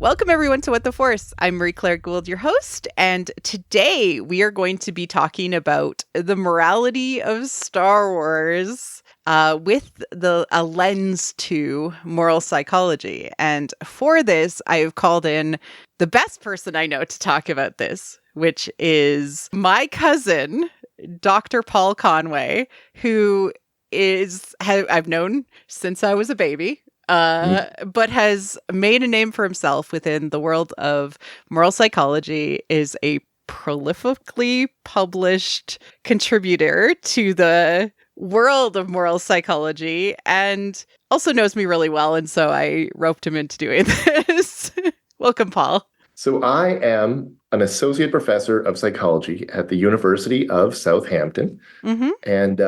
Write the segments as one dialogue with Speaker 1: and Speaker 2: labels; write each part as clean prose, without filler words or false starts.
Speaker 1: Welcome, everyone, to What the Force. I'm Marie-Claire Gould, your host, and today we are going to be talking about the morality of Star Wars with a lens to moral psychology. And for this, I have called in the best person I know to talk about this, which is my cousin, Dr. Paul Conway, who I've known since I was a baby. But has made a name for himself within the world of moral psychology, is a prolifically published contributor to the world of moral psychology, and also knows me really well, and so I roped him into doing this. Welcome, Paul.
Speaker 2: So I am an associate professor of psychology at the University of Southampton, and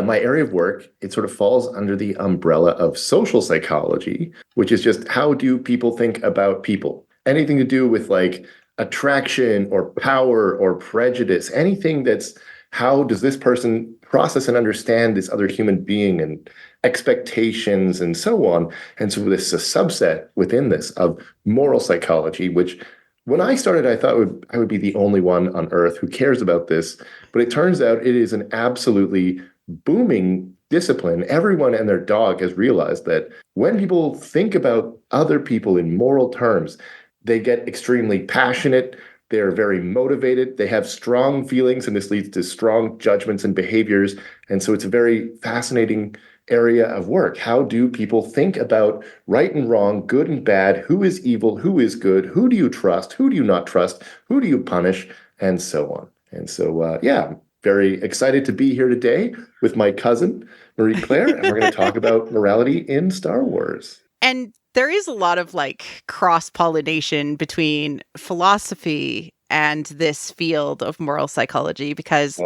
Speaker 2: my area of work, it sort of falls under the umbrella of social psychology, which is just how do people think about people? Anything to do with like attraction or power or prejudice, anything that's how does this person process and understand this other human being and expectations and so on. And so this is a subset within this of moral psychology, which when I started, I thought I would be the only one on earth who cares about this. But it turns out it is an absolutely booming discipline. Everyone and their dog has realized that when people think about other people in moral terms, they get extremely passionate. They're very motivated. They have strong feelings, and this leads to strong judgments and behaviors. And so it's a very fascinating area of work. How do people think about right and wrong, good and bad, who is evil, who is good, who do you trust, who do you not trust, who do you punish, and so on. And so, very excited to be here today with my cousin, Marie-Claire, and we're going to talk about morality in Star Wars.
Speaker 1: And there is a lot of cross-pollination between philosophy and this field of moral psychology, because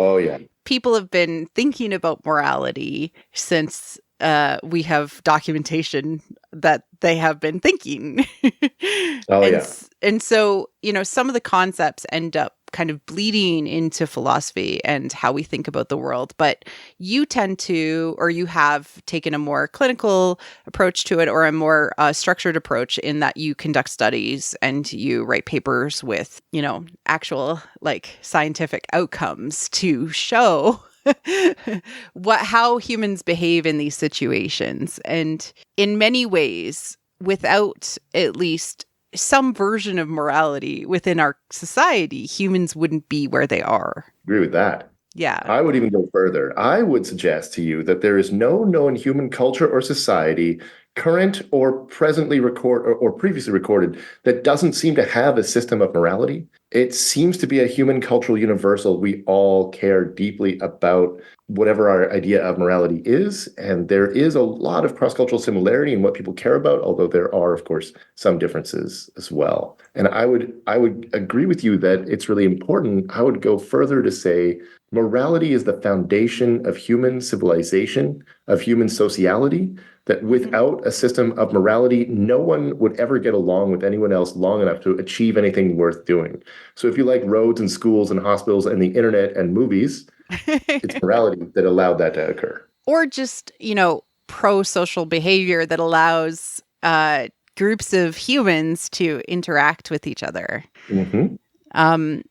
Speaker 1: people have been thinking about morality since we have documentation that they have been thinking. And so, some of the concepts end up kind of bleeding into philosophy and how we think about the world. But you tend to, or you have taken a more clinical approach to it, or a more structured approach, in that you conduct studies and you write papers with, actual scientific outcomes to show how humans behave in these situations. And in many ways, without at least some version of morality within our society, humans wouldn't be where they are.
Speaker 2: Agree with that.
Speaker 1: Yeah.
Speaker 2: I would even go further. I would suggest to you that there is no known human culture or society, current or presently or previously recorded, that doesn't seem to have a system of morality. It seems to be a human cultural universal. We all care deeply about whatever our idea of morality is, and there is a lot of cross-cultural similarity in what people care about, although there are, of course, some differences as well. And I would agree with you that it's really important. I would go further to say morality is the foundation of human civilization, of human sociality, that without a system of morality, no one would ever get along with anyone else long enough to achieve anything worth doing. So if you like roads and schools and hospitals and the internet and movies, it's morality that allowed that to occur.
Speaker 1: Or just, pro-social behavior that allows groups of humans to interact with each other. And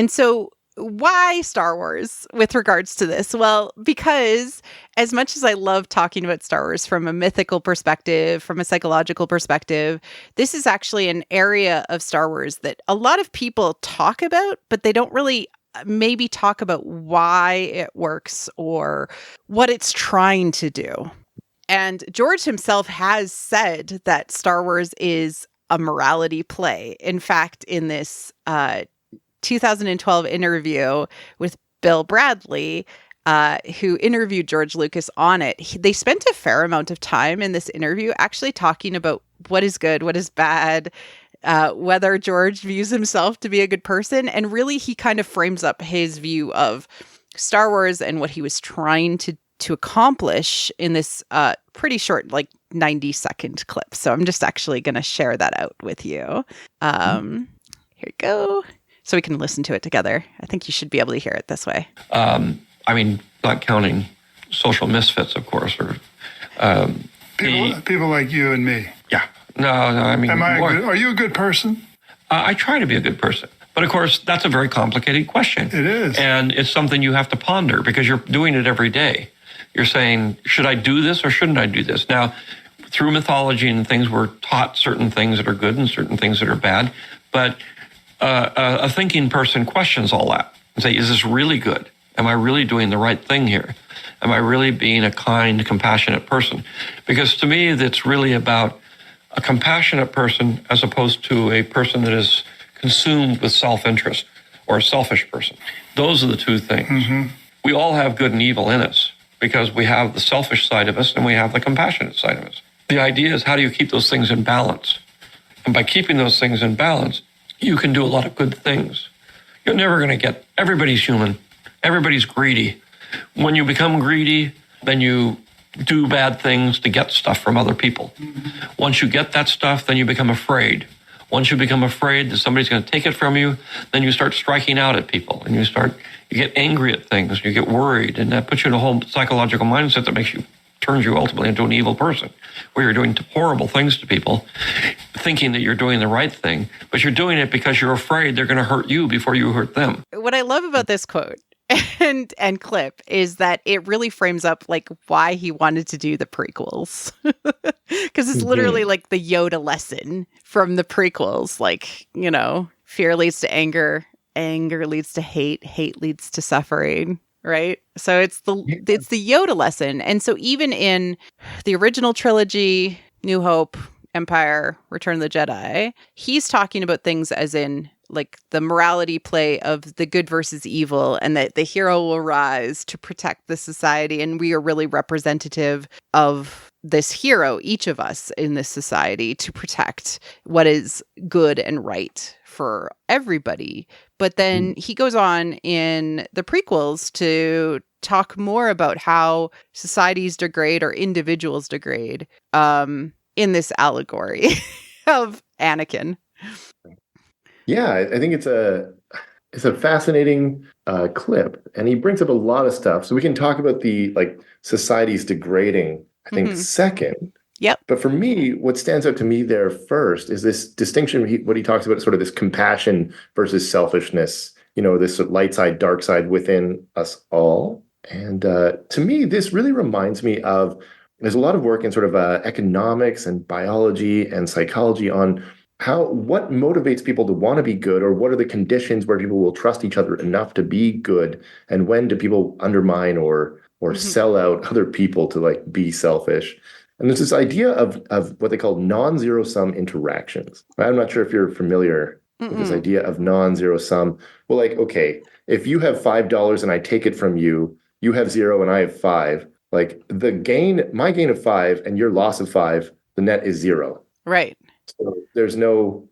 Speaker 1: so why Star Wars with regards to this? Well, because as much as I love talking about Star Wars from a mythical perspective, from a psychological perspective, this is actually an area of Star Wars that a lot of people talk about, but they don't really maybe talk about why it works or what it's trying to do. And George himself has said that Star Wars is a morality play. In fact, in this 2012 interview with Bill Bradley, who interviewed George Lucas on it, they spent a fair amount of time in this interview actually talking about what is good, what is bad, whether George views himself to be a good person. And really, he kind of frames up his view of Star Wars and what he was trying to accomplish in this pretty short, 90-second clip. So I'm just actually going to share that out with you. Here you go. So we can listen to it together. I think you should be able to hear it this way.
Speaker 3: Not counting social misfits, of course, or
Speaker 4: people like you and me.
Speaker 3: Yeah, No, I mean,
Speaker 4: are you a good person?
Speaker 3: I try to be a good person. But of course, that's a very complicated question.
Speaker 4: It is.
Speaker 3: And it's something you have to ponder because you're doing it every day. You're saying, should I do this or shouldn't I do this? Now, through mythology and things, we're taught certain things that are good and certain things that are bad. But a thinking person questions all that and say, is this really good? Am I really doing the right thing here? Am I really being a kind, compassionate person? Because to me, it's really about a compassionate person as opposed to a person that is consumed with self-interest or a selfish person. Those are the two things. Mm-hmm. We all have good and evil in us because we have the selfish side of us and we have the compassionate side of us. The idea is, how do you keep those things in balance? And by keeping those things in balance, you can do a lot of good things. You're never going to get, everybody's human. Everybody's greedy. When you become greedy, then you do bad things to get stuff from other people. Mm-hmm. Once you get that stuff, then you become afraid. Once you become afraid that somebody's going to take it from you, then you start striking out at people and you get angry at things, you get worried, and that puts you in a whole psychological mindset that turns you ultimately into an evil person, where you're doing horrible things to people, thinking that you're doing the right thing, but you're doing it because you're afraid they're going to hurt you before you hurt them.
Speaker 1: What I love about this quote and clip is that it really frames up like why he wanted to do the prequels. Because it's literally like the Yoda lesson from the prequels. Like, fear leads to anger, anger leads to hate, hate leads to suffering, right? So it's the Yoda lesson. And so even in the original trilogy, New Hope, Empire, Return of the Jedi, he's talking about things as in like the morality play of the good versus evil, and that the hero will rise to protect the society. And we are really representative of this hero, each of us in this society, to protect what is good and right for everybody. But then he goes on in the prequels to talk more about how societies degrade or individuals degrade in this allegory of Anakin.
Speaker 2: Yeah, I think it's a fascinating clip, and he brings up a lot of stuff. So we can talk about the societies degrading, I think, second.
Speaker 1: Yep.
Speaker 2: But for me, what stands out to me there first is this distinction. What he talks about, sort of this compassion versus selfishness. This light side, dark side within us all. And to me, this really reminds me of. There's a lot of work in sort of economics and biology and psychology on what motivates people to want to be good, or what are the conditions where people will trust each other enough to be good, and when do people undermine or sell out other people to be selfish. And there's this idea of what they call non-zero sum interactions. I'm not sure if you're familiar with this idea of non-zero sum. Well, okay, if you have $5 and I take it from you, you have 0 and I have 5. My gain of 5 and your loss of 5, the net is 0.
Speaker 1: Right.
Speaker 2: So there's no,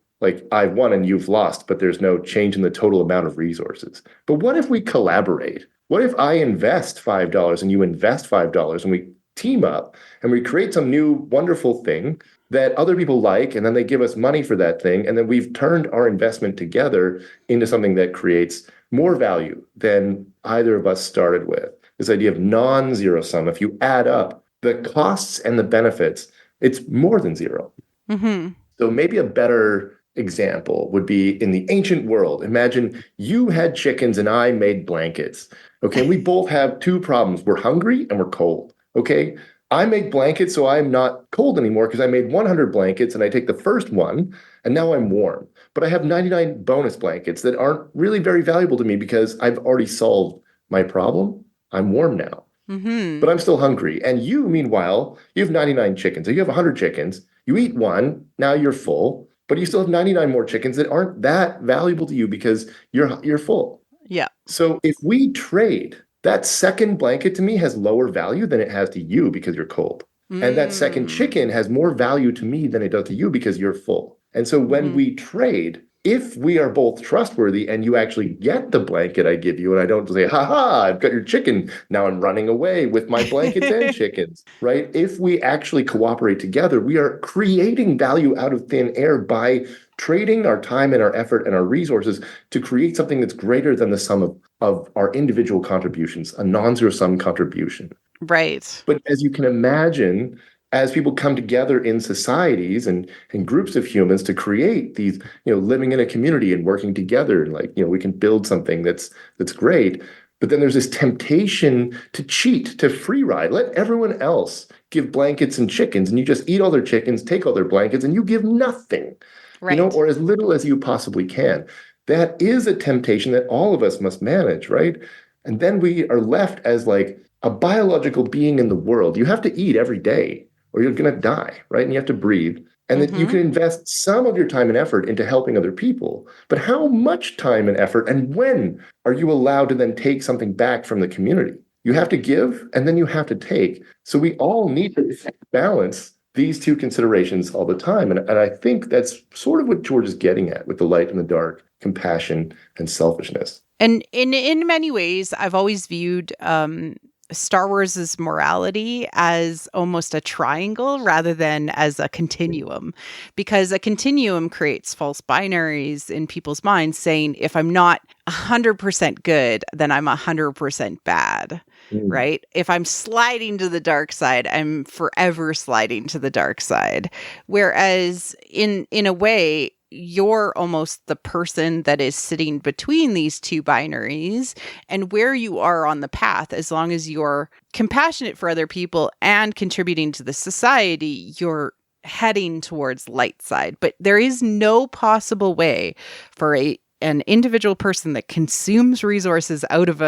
Speaker 2: I've won and you've lost, but there's no change in the total amount of resources. But what if we collaborate? What if I invest $5 and you invest $5 and we team up and we create some new wonderful thing that other people like, and then they give us money for that thing, and then we've turned our investment together into something that creates more value than either of us started with. This idea of non-zero sum. If you add up the costs and the benefits, it's more than 0. Mm-hmm. So maybe a better example would be in the ancient world. Imagine you had chickens and I made blankets. Okay, we both have 2 problems. We're hungry and we're cold. Okay, I make blankets so I'm not cold anymore because I made 100 blankets and I take the first one and now I'm warm. But I have 99 bonus blankets that aren't really very valuable to me because I've already solved my problem. I'm warm now, but I'm still hungry. And you, meanwhile, you have 99 chickens. So you have 100 chickens. You eat one, now you're full, but you still have 99 more chickens that aren't that valuable to you because you're full.
Speaker 1: Yeah.
Speaker 2: So if we trade, that second blanket to me has lower value than it has to you because you're cold. And that second chicken has more value to me than it does to you because you're full. And so when we trade, if we are both trustworthy and you actually get the blanket I give you, and I don't say, I've got your chicken, now I'm running away with my blankets and chickens, right? If we actually cooperate together, we are creating value out of thin air by trading our time and our effort and our resources to create something that's greater than the sum of our individual contributions, a non-zero sum contribution.
Speaker 1: Right.
Speaker 2: But as you can imagine, as people come together in societies and groups of humans to create these, living in a community and working together, and we can build something that's great. But then there's this temptation to cheat, to free ride. Let everyone else give blankets and chickens, and you just eat all their chickens, take all their blankets, and you give nothing,
Speaker 1: right.
Speaker 2: Or as little as you possibly can. That is a temptation that all of us must manage, right? And then we are left as like a biological being in the world. You have to eat every day or you're going to die, right? And you have to breathe. And that you can invest some of your time and effort into helping other people. But how much time and effort and when are you allowed to then take something back from the community? You have to give and then you have to take. So we all need to balance these two considerations all the time. And I think that's sort of what George is getting at with the light and the dark, compassion and selfishness.
Speaker 1: And in many ways, I've always viewed Star Wars' morality as almost a triangle rather than as a continuum, because a continuum creates false binaries in people's minds saying, if I'm not 100% good, then I'm 100% bad, right? If I'm sliding to the dark side, I'm forever sliding to the dark side. Whereas in a way, you're almost the person that is sitting between these two binaries, and where you are on the path, as long as you're compassionate for other people and contributing to the society, you're heading towards light side. But there is no possible way for an individual person that consumes resources out of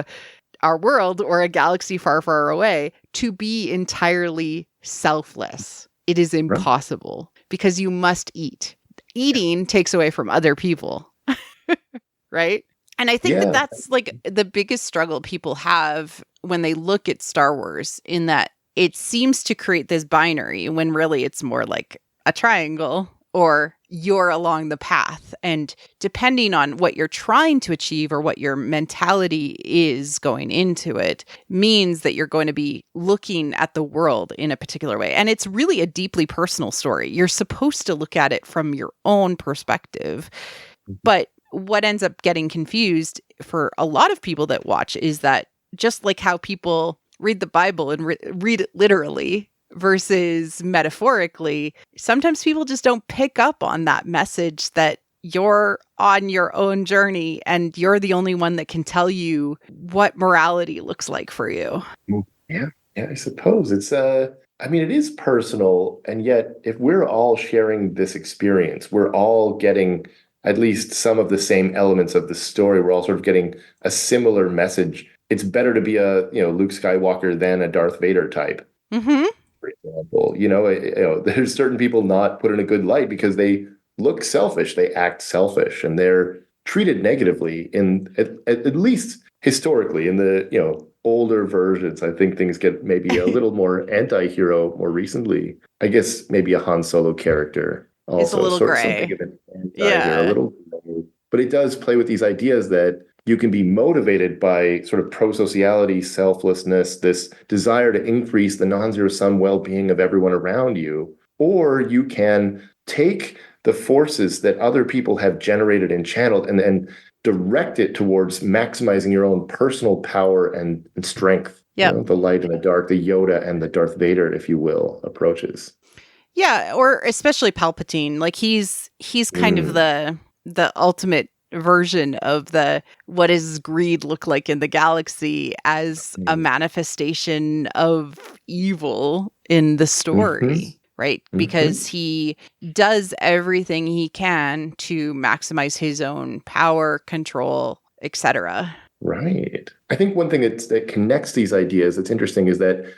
Speaker 1: our world or a galaxy far, far away to be entirely selfless. It is impossible because you must eat. Eating takes away from other people, right? And I think that's like the biggest struggle people have when they look at Star Wars, in that it seems to create this binary when really it's more like a triangle, or you're along the path. And depending on what you're trying to achieve or what your mentality is going into it, means that you're going to be looking at the world in a particular way. And it's really a deeply personal story. You're supposed to look at it from your own perspective. But what ends up getting confused for a lot of people that watch is that, just like how people read the Bible and read it literally versus metaphorically, sometimes people just don't pick up on that message that you're on your own journey and you're the only one that can tell you what morality looks like for you.
Speaker 2: Yeah, I suppose it's it is personal, and yet if we're all sharing this experience, we're all getting at least some of the same elements of the story. We're all sort of getting a similar message. It's better to be a Luke Skywalker than a Darth Vader type. For example, there's certain people not put in a good light because they look selfish, they act selfish, and they're treated negatively at least historically in the older versions. I think things get maybe a little more anti-hero more recently. I guess maybe a Han Solo character also
Speaker 1: it's a little gray.
Speaker 2: Something of an anti-hero, a little gray. But it does play with these ideas that you can be motivated by sort of pro-sociality, selflessness, this desire to increase the non-zero-sum well-being of everyone around you. Or you can take the forces that other people have generated and channeled and direct it towards maximizing your own personal power and strength.
Speaker 1: Yeah,
Speaker 2: the light and the dark, the Yoda and the Darth Vader, if you will, approaches.
Speaker 1: Yeah, or especially Palpatine. Like he's kind of the ultimate version of what does greed look like in the galaxy as a manifestation of evil in the story, right? Because he does everything he can to maximize his own power, control, etc.
Speaker 2: Right. I think one thing that connects these ideas that's interesting is that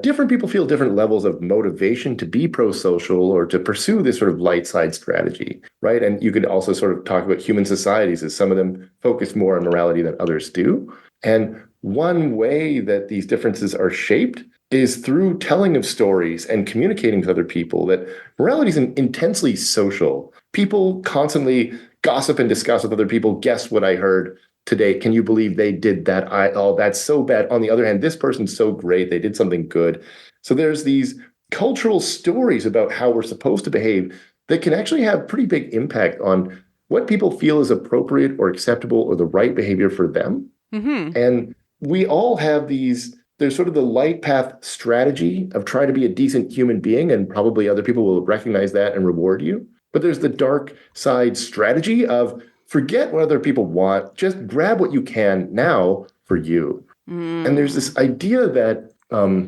Speaker 2: different people feel different levels of motivation to be pro-social or to pursue this sort of light side strategy, right? And you could also sort of talk about human societies as some of them focus more on morality than others do. And one way that these differences are shaped is through telling of stories and communicating with other people. That morality is intensely social. People constantly gossip and discuss with other people. Guess what I heard today? Can you believe they did that? That's so bad. On the other hand, this person's so great. They did something good. So there's these cultural stories about how we're supposed to behave that can actually have pretty big impact on what people feel is appropriate or acceptable or the right behavior for them. And we all have these there's sort of the light path strategy of trying to be a decent human being, and probably other people will recognize that and reward you. But there's the dark side strategy of forget what other people want, just grab what you can now for you. And there's this idea that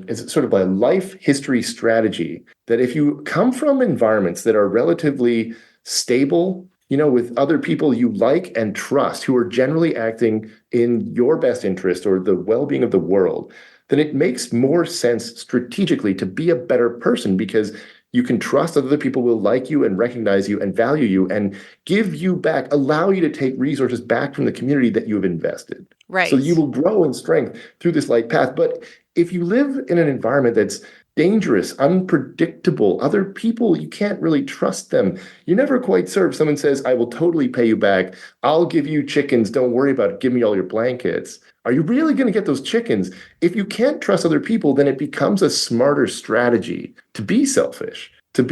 Speaker 2: it's sort of a life history strategy that if you come from environments that are relatively stable, with other people you like and trust, who are generally acting in your best interest or the well-being of the world, then it makes more sense strategically to be a better person, because you can trust that other people will like you and recognize you and value you and give you back, allow you to take resources back from the community that you have invested.
Speaker 1: Right.
Speaker 2: So you will grow in strength through this light path. But if you live in an environment that's dangerous, unpredictable, other people, you can't really trust them. You're never quite sure if someone says, I will totally pay you back. I'll give you chickens. Don't worry about it. Give me all your blankets. Are you really going to get those chickens? If you can't trust other people, then it becomes a smarter strategy to be selfish, to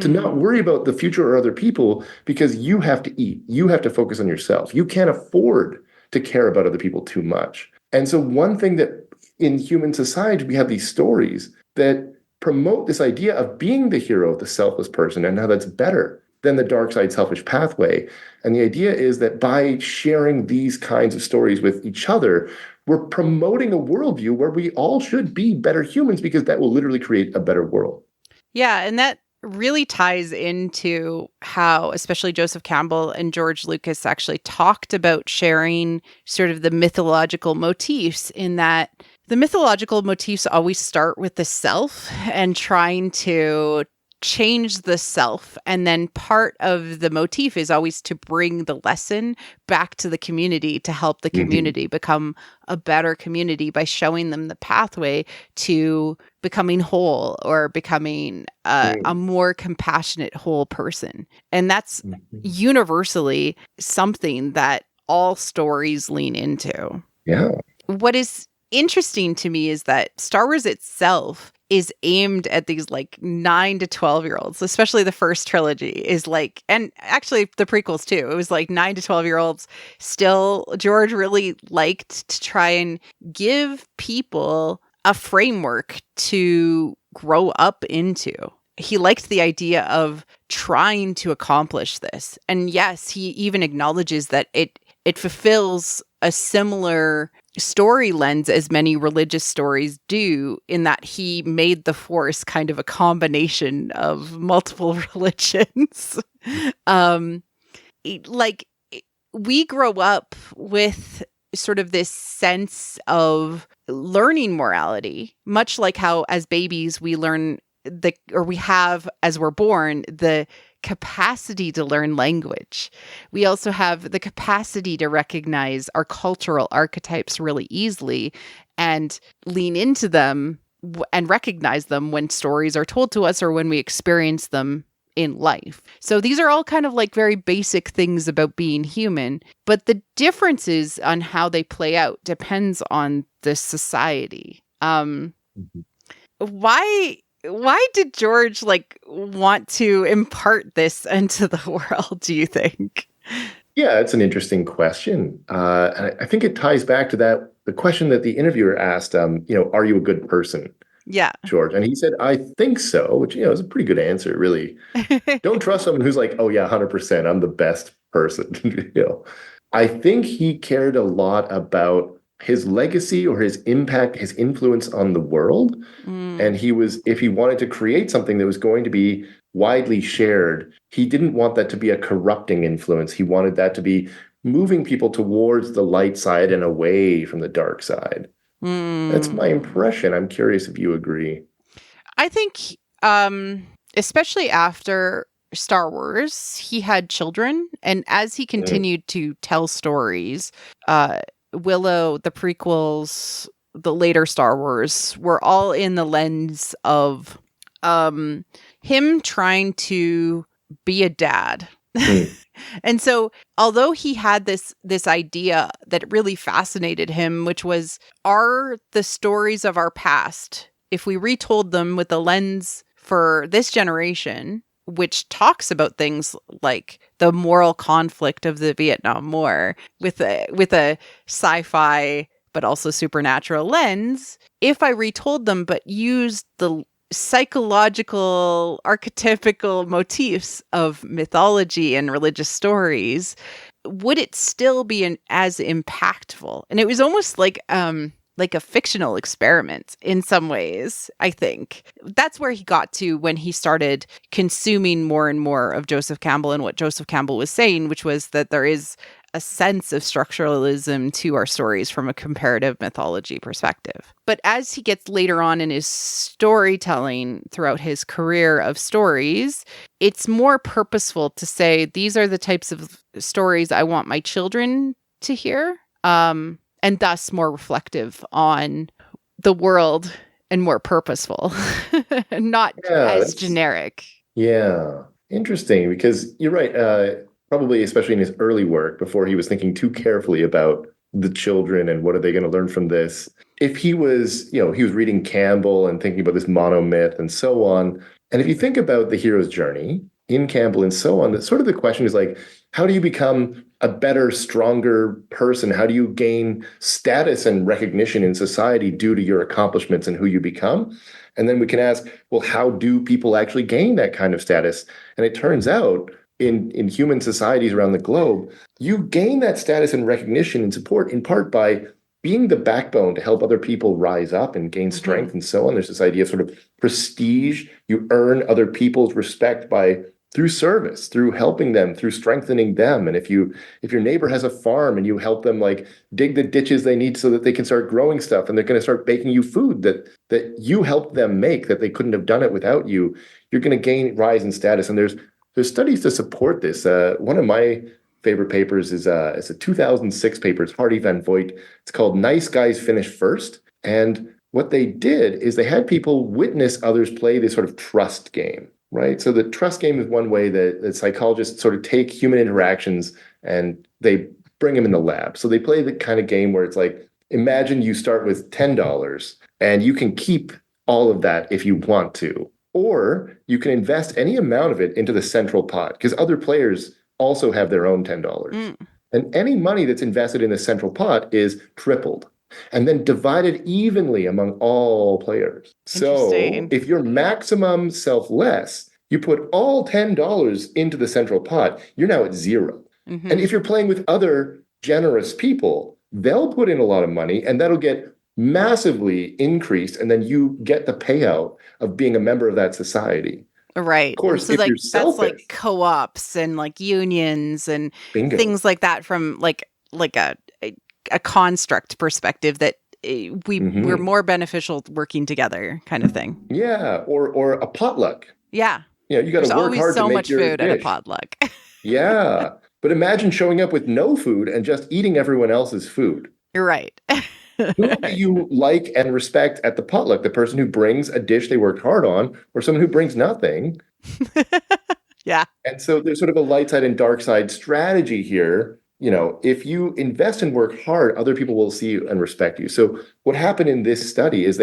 Speaker 2: not worry about the future or other people, because you have to eat. You have to focus on yourself. You can't afford to care about other people too much. And so one thing that in human society, we have these stories that promote this idea of being the hero, the selfless person, and how that's better than the dark side selfish pathway. And the idea is that by sharing these kinds of stories with each other, we're promoting a worldview where we all should be better humans, because that will literally create a better world.
Speaker 1: Yeah, and that really ties into how especially Joseph Campbell and George Lucas actually talked about sharing sort of the mythological motifs, in that the mythological motifs always start with the self and trying to change the self. And then part of the motif is always to bring the lesson back to the community, to help the community become a better community by showing them the pathway to becoming whole, or becoming a more compassionate whole person. And that's universally something that all stories lean into.
Speaker 2: Yeah.
Speaker 1: What is interesting to me is that Star Wars itself is aimed at these 9 to 12-year-olds, especially the first trilogy is and actually the prequels too. It was 9 to 12-year-olds. Still, George really liked to try and give people a framework to grow up into. He liked the idea of trying to accomplish this. And yes, he even acknowledges that it fulfills a similar story lens as many religious stories do, in that he made the Force kind of a combination of multiple religions. We grow up with sort of this sense of learning morality, much like how as babies we learn we have, as we're born, the capacity to learn language. We also have the capacity to recognize our cultural archetypes really easily and lean into them and recognize them when stories are told to us or when we experience them in life. So these are all kind of very basic things about being human, but the differences on how they play out depends on the society. Why did George want to impart this into the world, do you think?
Speaker 2: Yeah, it's an interesting question. And I think it ties back to the question that the interviewer asked, are you a good person?
Speaker 1: Yeah.
Speaker 2: George. And he said, I think so, which, is a pretty good answer, really. Don't trust someone who's oh yeah, 100%, I'm the best person. I think he cared a lot about his legacy or his impact, his influence on the world. And if he wanted to create something that was going to be widely shared, he didn't want that to be a corrupting influence. He wanted that to be moving people towards the light side and away from the dark side. That's my impression. I'm curious if you agree.
Speaker 1: I think, especially after Star Wars, he had children. And as he continued to tell stories, Willow, the prequels, the later Star Wars were all in the lens of him trying to be a dad. And so although he had this idea that really fascinated him, which was, are the stories of our past, if we retold them with the lens for this generation, which talks about things like the moral conflict of the Vietnam War with a sci-fi but also supernatural lens, if I retold them but used the psychological, archetypical motifs of mythology and religious stories, would it still be as impactful? And it was almost like a fictional experiment in some ways, I think. That's where he got to when he started consuming more and more of Joseph Campbell and what Joseph Campbell was saying, which was that there is a sense of structuralism to our stories from a comparative mythology perspective. But as he gets later on in his storytelling throughout his career of stories, it's more purposeful to say, these are the types of stories I want my children to hear, and thus more reflective on the world and more purposeful, not as generic.
Speaker 2: Yeah, interesting, because you're right. Probably especially in his early work, before he was thinking too carefully about the children and what are they going to learn from this. If he was, he was reading Campbell and thinking about this monomyth and so on. And if you think about the hero's journey in Campbell and so on, sort of the question is like, how do you become a better, stronger person? How do you gain status and recognition in society due to your accomplishments and who you become? And then we can ask, well, how do people actually gain that kind of status? And it turns out, in human societies around the globe, you gain that status and recognition and support in part by being the backbone to help other people rise up and gain strength and so on. There's this idea of sort of prestige. You earn other people's respect through service, through helping them, through strengthening them. And if your neighbor has a farm and you help them like dig the ditches they need so that they can start growing stuff, and they're going to start baking you food that you helped them make, that they couldn't have done it without you, you're going to rise in status. And there's studies to support this. One of my favorite papers is it's a 2006 paper. It's Hardy Van Voigt. It's called Nice Guys Finish First. And what they did is they had people witness others play this sort of trust game, right? So the trust game is one way that psychologists sort of take human interactions and they bring them in the lab. So they play the kind of game where it's like, imagine you start with $10 and you can keep all of that if you want to. Or you can invest any amount of it into the central pot, because other players also have their own $10. And any money that's invested in the central pot is tripled and then divided evenly among all players. So if you're maximum selfless, you put all $10 into the central pot, you're now at zero. And if you're playing with other generous people, they'll put in a lot of money and that'll get massively increased, and then you get the payout of being a member of that society.
Speaker 1: Right.
Speaker 2: Of course,
Speaker 1: so
Speaker 2: if you're selfish,
Speaker 1: that's like co-ops and like unions and
Speaker 2: bingo,
Speaker 1: things like that from like a construct perspective that we're more beneficial working together kind of thing.
Speaker 2: Yeah, or a potluck.
Speaker 1: Yeah.
Speaker 2: You got to work hard to make your dish. There's always so much food
Speaker 1: at a potluck.
Speaker 2: Yeah. But imagine showing up with no food and just eating everyone else's food.
Speaker 1: You're right.
Speaker 2: Who do you like and respect at the potluck? The person who brings a dish they worked hard on, or someone who brings nothing?
Speaker 1: Yeah.
Speaker 2: And so there's sort of a light side and dark side strategy here. If you invest and work hard, other people will see you and respect you. So what happened in this study is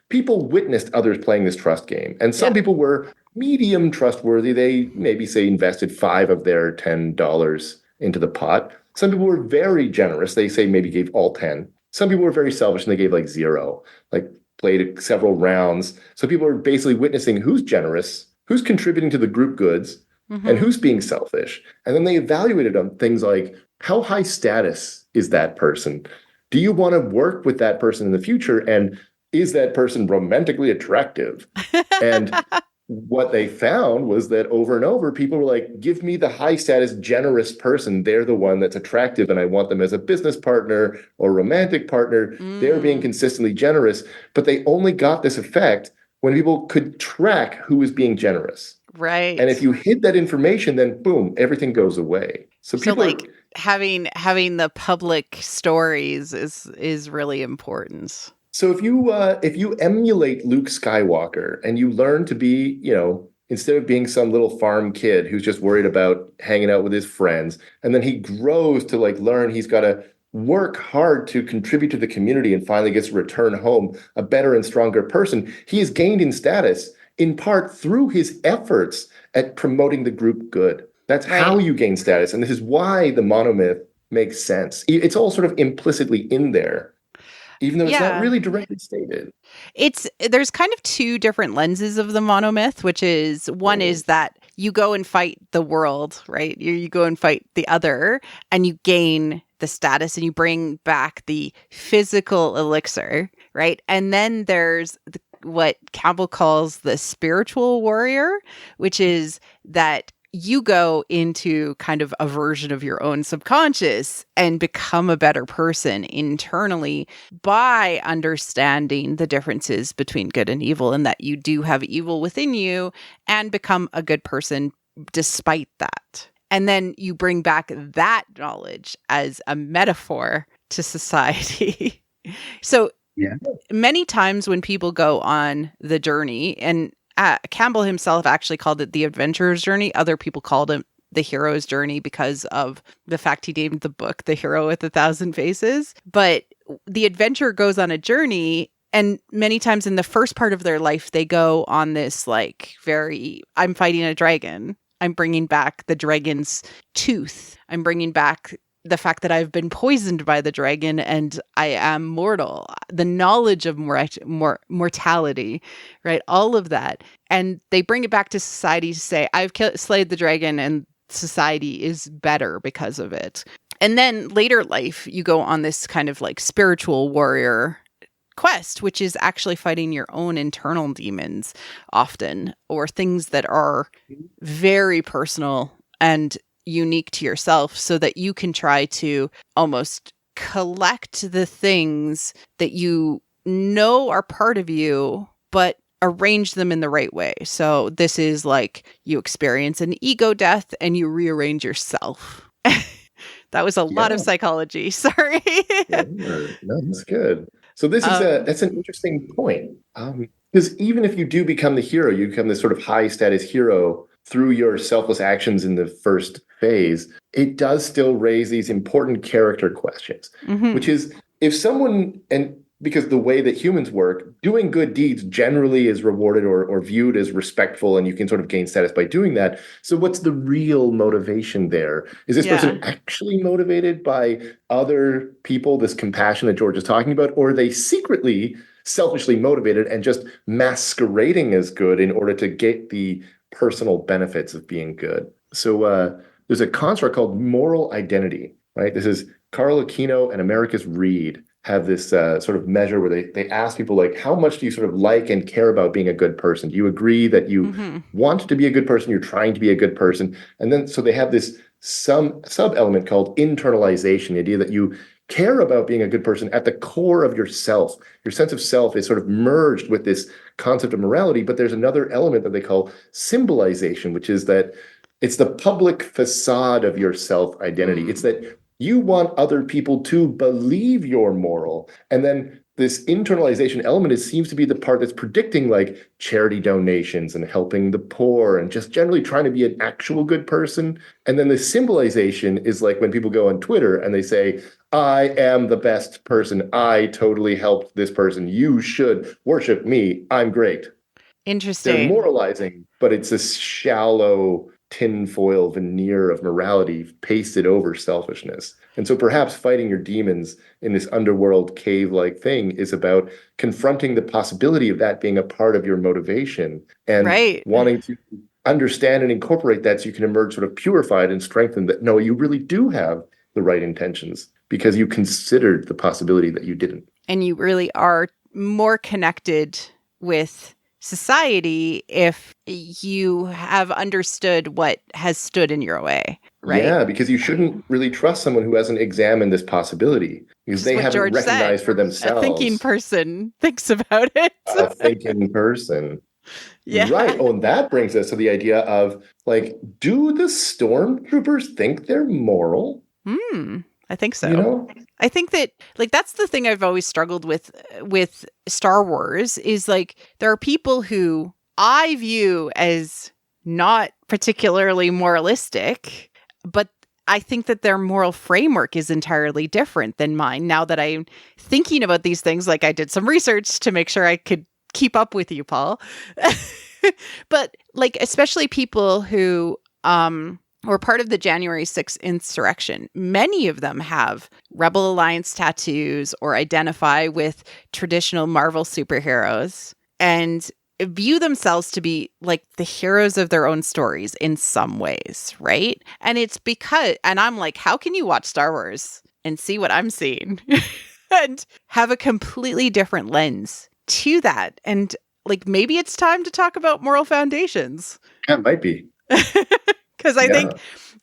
Speaker 2: people witnessed others playing this trust game. And some people were medium trustworthy. They maybe invested $5 of their $10 into the pot. Some people were very generous. They maybe gave all 10. Some people were very selfish and they gave like 0, like played several rounds. So people were basically witnessing who's generous, who's contributing to the group goods, and who's being selfish. And then they evaluated on things like, how high status is that person? Do you want to work with that person in the future? And is that person romantically attractive? And what they found was that over and over, people were like, give me the high status, generous person. They're the one that's attractive, and I want them as a business partner or romantic partner. They're being consistently generous. But they only got this effect when people could track who was being generous.
Speaker 1: Right.
Speaker 2: And if you hid that information, then boom, everything goes away. So people
Speaker 1: having the public stories is really important.
Speaker 2: So if you emulate Luke Skywalker and you learn to be, instead of being some little farm kid who's just worried about hanging out with his friends, and then he grows to learn he's got to work hard to contribute to the community and finally gets to return home a better and stronger person, he has gained in status in part through his efforts at promoting the group good. That's how you gain status. And this is why the monomyth makes sense. It's all sort of implicitly in there. even though it's not really directly stated.
Speaker 1: There's kind of two different lenses of the monomyth, which is one is that you go and fight the world, right? You go and fight the other, and you gain the status, and you bring back the physical elixir, right? And then there's what Campbell calls the spiritual warrior, which is that you go into kind of a version of your own subconscious and become a better person internally by understanding the differences between good and evil, and that you do have evil within you, and become a good person despite that. And then you bring back that knowledge as a metaphor to society. So many times when people go on the journey, and Campbell himself actually called it the adventurer's journey. Other people called it the hero's journey because of the fact he named the book The Hero with 1,000 Faces. But the adventurer goes on a journey, and many times in the first part of their life, they go on this I'm fighting a dragon. I'm bringing back the dragon's tooth. I'm bringing back the fact that I've been poisoned by the dragon and I am mortal, the knowledge of mortality, right? All of that. And they bring it back to society to say, I've slayed the dragon and society is better because of it. And then later life, you go on this kind of spiritual warrior quest, which is actually fighting your own internal demons often, or things that are very personal and unique to yourself, so that you can try to almost collect the things that you know are part of you, but arrange them in the right way. So this is you experience an ego death and you rearrange yourself. That was a lot of psychology. Sorry.
Speaker 2: No, that's good. So this is that's an interesting point. Because even if you do become the hero, you become this sort of high status hero through your selfless actions in the first phase, it does still raise these important character questions, which is if someone, and because the way that humans work, doing good deeds generally is rewarded or viewed as respectful, and you can sort of gain status by doing that. So what's the real motivation there? Is this person actually motivated by other people, this compassion that George is talking about, or are they secretly selfishly motivated and just masquerading as good in order to get the personal benefits of being good? So there's a construct called moral identity, right? This is Carl Aquino and Americus Reed have this sort of measure where they ask people how much do you sort of like and care about being a good person? Do you agree that you want to be a good person? You're trying to be a good person. And then so they have this sub-element called internalization, the idea that you care about being a good person at the core of yourself. Your sense of self is sort of merged with this concept of morality, but there's another element that they call symbolization, which is that it's the public facade of your self-identity. It's that you want other people to believe you're moral. And then this internalization element seems to be the part that's predicting charity donations and helping the poor and just generally trying to be an actual good person. And then the symbolization is when people go on Twitter and they say, I am the best person. I totally helped this person. You should worship me. I'm great.
Speaker 1: Interesting.
Speaker 2: They're moralizing, but it's this shallow tinfoil veneer of morality pasted over selfishness. And so perhaps fighting your demons in this underworld cave-like thing is about confronting the possibility of that being a part of your motivation and wanting to understand and incorporate that so you can emerge sort of purified and strengthened that, no, you really do have the right intentions because you considered the possibility that you didn't.
Speaker 1: And you really are more connected with society if you have understood what has stood in your way, right?
Speaker 2: Yeah, because you shouldn't really trust someone who hasn't examined this possibility because they haven't
Speaker 1: George
Speaker 2: recognized
Speaker 1: said.
Speaker 2: for themselves.
Speaker 1: A thinking person thinks about it.
Speaker 2: A thinking person.
Speaker 1: Yeah.
Speaker 2: Right. Oh, and that brings us to the idea of do the stormtroopers think they're moral?
Speaker 1: I think so.
Speaker 2: You know?
Speaker 1: I think that that's the thing I've always struggled with Star Wars is there are people who I view as not particularly moralistic, but I think that their moral framework is entirely different than mine. Now that I'm thinking about these things, I did some research to make sure I could keep up with you, Paul. But especially people who were part of the January 6th insurrection. Many of them have Rebel Alliance tattoos or identify with traditional Marvel superheroes and view themselves to be like the heroes of their own stories in some ways, right? And it's because, and I'm like, how can you watch Star Wars and see what I'm seeing and have a completely different lens to that? And like, maybe it's time to talk about moral foundations.
Speaker 2: Yeah, it might be.
Speaker 1: Because I think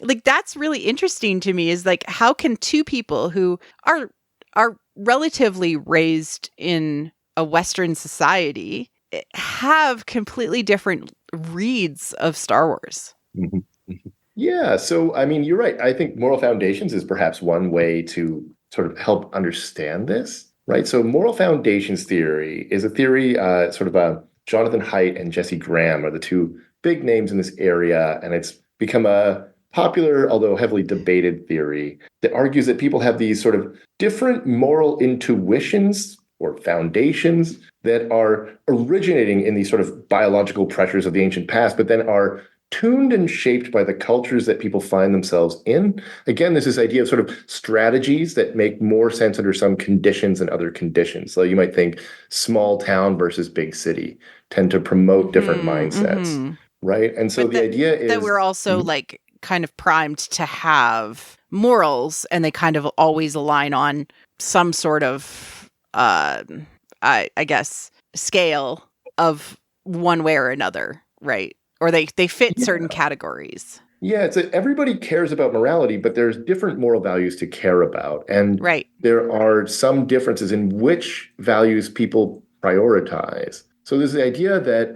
Speaker 1: like that's really interesting to me is like, how can two people who are relatively raised in a Western society have completely different reads of Star Wars?
Speaker 2: Mm-hmm. Mm-hmm. Yeah. So, I mean, you're right. I think moral foundations is perhaps one way to sort of help understand this, right? So moral foundations theory is a theory, Jonathan Haidt and Jesse Graham are the two big names in this area. And it's become a popular, although heavily debated theory that argues that people have these sort of different moral intuitions or foundations that are originating in these sort of biological pressures of the ancient past, but then are tuned and shaped by the cultures that people find themselves in. Again, there's this idea of sort of strategies that make more sense under some conditions than other conditions. So you might think small town versus big city tend to promote different mindsets, right? And so the idea is
Speaker 1: that we're also like kind of primed to have morals, and they kind of always align on some sort of I guess scale of one way or another, right? Or they fit certain categories.
Speaker 2: Yeah, it's everybody cares about morality, but there's different moral values to care about. And there are some differences in which values people prioritize. So there's the idea that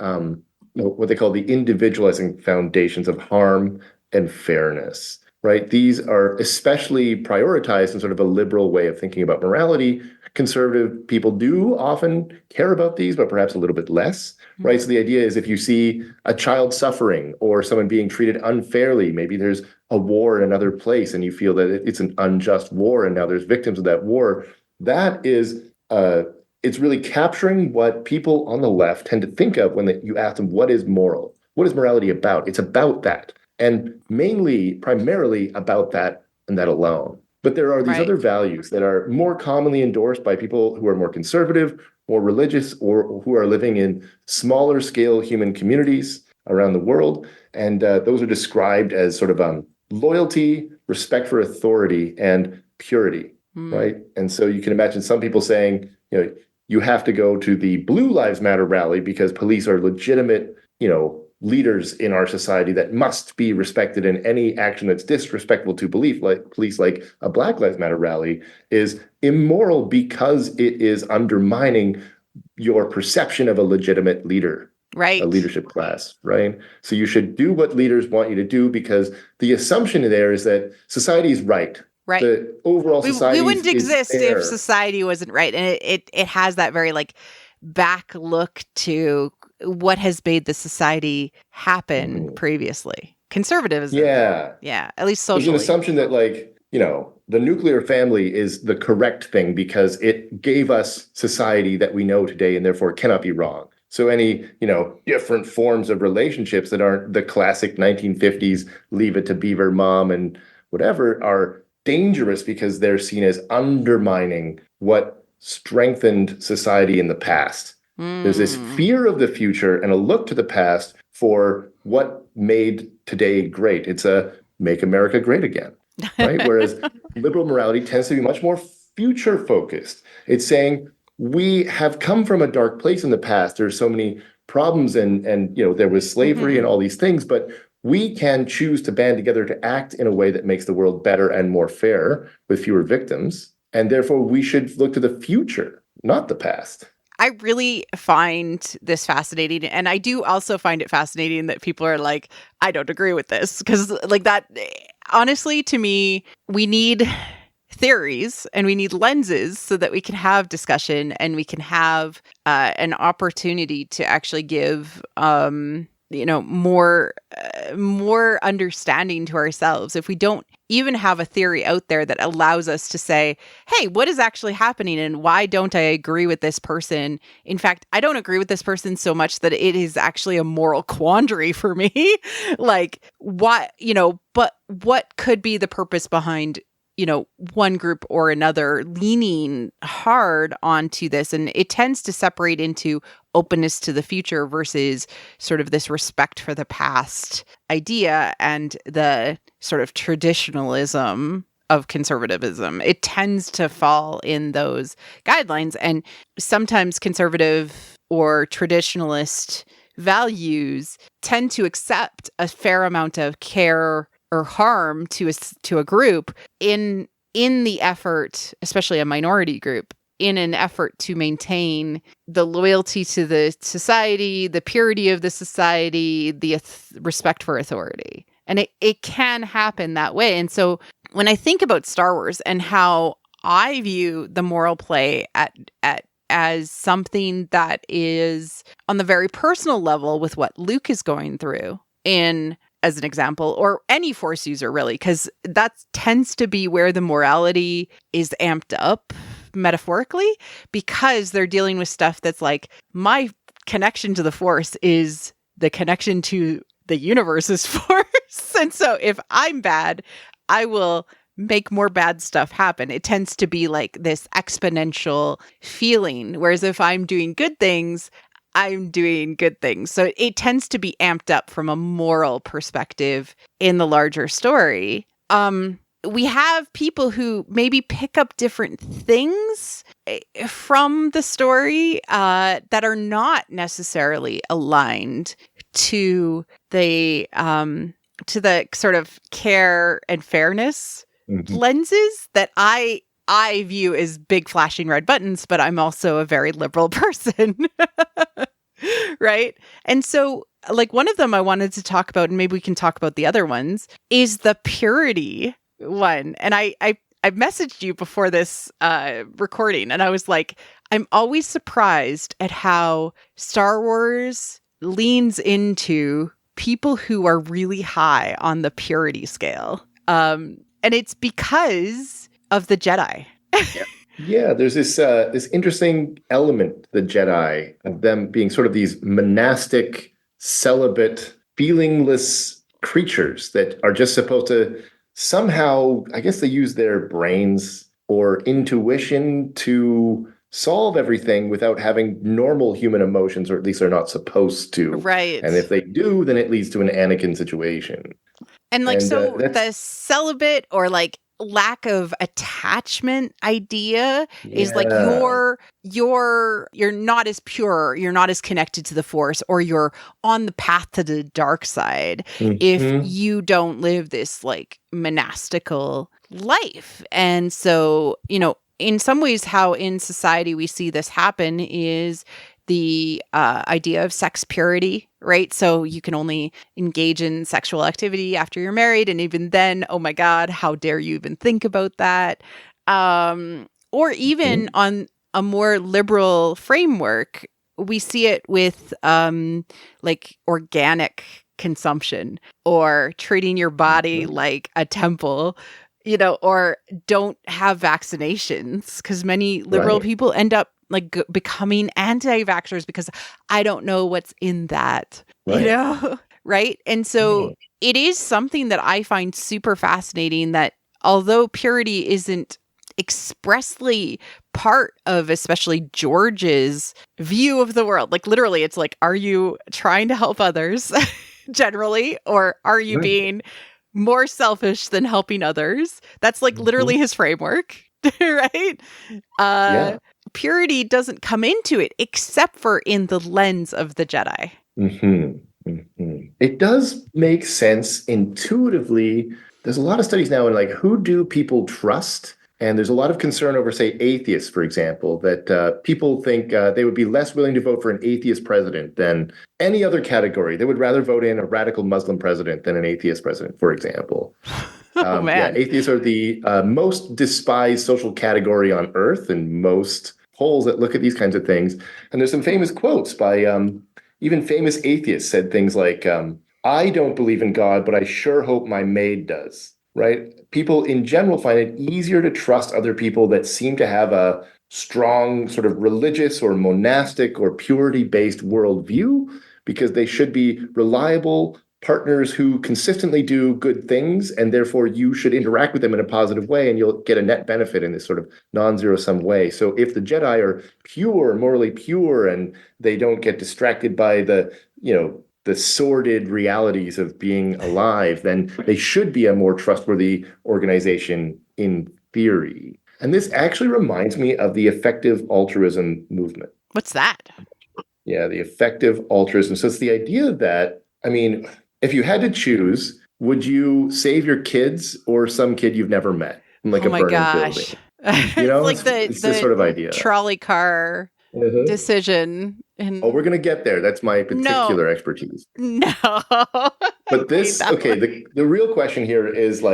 Speaker 2: what they call the individualizing foundations of harm and fairness, right? These are especially prioritized in sort of a liberal way of thinking about morality. Conservative people do often care about these, but perhaps a little bit less, right? So the idea is if you see a child suffering or someone being treated unfairly, maybe there's a war in another place and you feel that it's an unjust war and now there's victims of that war, that is, it's really capturing what people on the left tend to think of when you ask them, what is moral? What is morality about? It's about that. And primarily about that and that alone. But there are these other values that are more commonly endorsed by people who are more conservative, more religious, or who are living in smaller scale human communities around the world. And those are described as sort of loyalty, respect for authority, and purity, right? And so you can imagine some people saying, you have to go to the Blue Lives Matter rally because police are legitimate, leaders in our society that must be respected, and any action that's disrespectful to belief, like police, like a Black Lives Matter rally, is immoral because it is undermining your perception of a legitimate leader, a leadership class, right? So you should do what leaders want you to do because the assumption there is that society is right.
Speaker 1: Right.
Speaker 2: The overall society
Speaker 1: we wouldn't exist if society wasn't right. And it has that very like back look to what has made the society happen previously. Conservatism. Yeah. At least socially.
Speaker 2: There's an assumption that the nuclear family is the correct thing because it gave us society that we know today and therefore it cannot be wrong. So any, different forms of relationships that aren't the classic 1950s leave it to beaver mom and whatever are dangerous because they're seen as undermining what strengthened society in the past. There's this fear of the future and a look to the past for what made today great. It's a make America great again, right? Whereas liberal morality tends to be much more future focused. It's saying we have come from a dark place in the past. There's so many problems and there was slavery and all these things, but we can choose to band together to act in a way that makes the world better and more fair with fewer victims. And therefore we should look to the future, not the past.
Speaker 1: I really find this fascinating. And I do also find it fascinating that people are like, I don't agree with this. Because like that, honestly, to me, we need theories and we need lenses so that we can have discussion and we can have an opportunity to actually give more understanding to ourselves, if we don't even have a theory out there that allows us to say, hey, what is actually happening and why don't I agree with this person? In fact, I don't agree with this person so much that it is actually a moral quandary for me. Like, what, but what could be the purpose behind, one group or another leaning hard onto this? And it tends to separate into openness to the future versus sort of this respect for the past idea and the sort of traditionalism of conservatism. It tends to fall in those guidelines. And sometimes conservative or traditionalist values tend to accept a fair amount of care or harm to a group in the effort, especially a minority group, in an effort to maintain the loyalty to the society, the purity of the society, the respect for authority. And it can happen that way. And so when I think about Star Wars and how I view the moral play as something that is on the very personal level with what Luke is going through as an example, or any Force user really, because that tends to be where the morality is amped up metaphorically, because they're dealing with stuff that's like, my connection to the Force is the connection to the universe's Force. And so if I'm bad, I will make more bad stuff happen. It tends to be like this exponential feeling. Whereas if I'm doing good things, I'm doing good things. So it tends to be amped up from a moral perspective in the larger story. We have people who maybe pick up different things from the story that are not necessarily aligned to the sort of care and fairness lenses that I view as big flashing red buttons, but I'm also a very liberal person. Right? And so like one of them I wanted to talk about, and maybe we can talk about the other ones, is the purity one. And I messaged you before this recording, and I was like, I'm always surprised at how Star Wars leans into people who are really high on the purity scale. And it's because of the Jedi.
Speaker 2: Yeah, there's this interesting element, the Jedi, of them being sort of these monastic, celibate, feelingless creatures that are just supposed to somehow, I guess they use their brains or intuition to solve everything without having normal human emotions, or at least they're not supposed to.
Speaker 1: Right.
Speaker 2: And if they do, then it leads to an Anakin situation.
Speaker 1: And like, so the celibate or like lack of attachment idea is like you're not as pure, you're not as connected to the Force, or you're on the path to the dark side if you don't live this like monastical life. And so, in some ways how in society we see this happen is the idea of sex purity, right? So you can only engage in sexual activity after you're married. And even then, oh my God, how dare you even think about that? Or even on a more liberal framework, we see it with like organic consumption or treating your body like a temple, or don't have vaccinations, because many liberal people end up like becoming anti-vaxxers because I don't know what's in that, right? And so it is something that I find super fascinating, that although purity isn't expressly part of especially George's view of the world, like literally it's like, are you trying to help others generally, or are you being more selfish than helping others? That's like literally his framework, right? Purity doesn't come into it except for in the lens of the Jedi.
Speaker 2: It does make sense intuitively. There's a lot of studies now in like, who do people trust? And there's a lot of concern over, say, atheists, for example, that people think they would be less willing to vote for an atheist president than any other category. They would rather vote in a radical Muslim president than an atheist president, for example.
Speaker 1: Oh, man.
Speaker 2: Yeah, atheists are the most despised social category on Earth, and most polls that look at these kinds of things. And there's some famous quotes by even famous atheists said things like, I don't believe in God, but I sure hope my maid does, right? People in general find it easier to trust other people that seem to have a strong sort of religious or monastic or purity-based worldview because they should be reliable partners who consistently do good things, and therefore you should interact with them in a positive way, and you'll get a net benefit in this sort of non-zero-sum way. So if the Jedi are pure, morally pure, and they don't get distracted by the sordid realities of being alive, then they should be a more trustworthy organization in theory. And this actually reminds me of the effective altruism movement.
Speaker 1: What's that?
Speaker 2: Yeah, the effective altruism. So it's the idea that, if you had to choose, would you save your kids or some kid you've never met in a burning building?
Speaker 1: It's
Speaker 2: the sort of idea.
Speaker 1: Trolley car decision.
Speaker 2: We're going to get there. That's my particular expertise.
Speaker 1: No.
Speaker 2: But this, the real question here is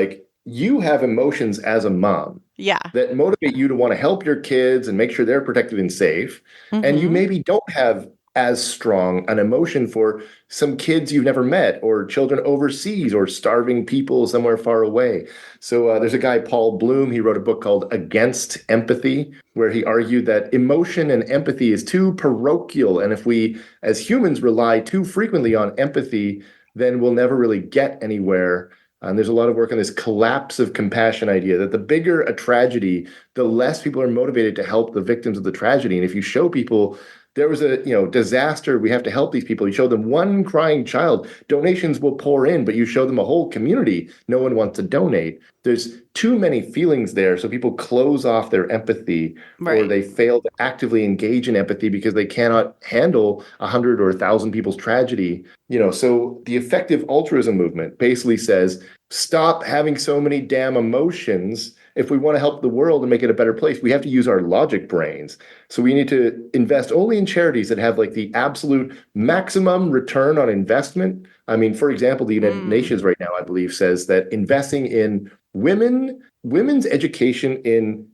Speaker 2: you have emotions as a mom.
Speaker 1: Yeah.
Speaker 2: That motivate you to want to help your kids and make sure they're protected and safe. Mm-hmm. And you maybe don't have as strong an emotion for some kids you've never met or children overseas or starving people somewhere far away. So there's a guy, Paul Bloom, he wrote a book called Against Empathy, where he argued that emotion and empathy is too parochial. And if we as humans rely too frequently on empathy, then we'll never really get anywhere. And there's a lot of work on this collapse of compassion idea that the bigger a tragedy, the less people are motivated to help the victims of the tragedy. And if you show people there was a disaster, we have to help these people, you show them one crying child, donations will pour in, but you show them a whole community, no one wants to donate. There's too many feelings there, so people close off their empathy, right, or they fail to actively engage in empathy because they cannot handle 100 or 1,000 people's tragedy. So the effective altruism movement basically says, stop having so many damn emotions. If we want to help the world and make it a better place, we have to use our logic brains. So we need to invest only in charities that have the absolute maximum return on investment. For example, the United Nations right now, I believe, says that investing in women's education in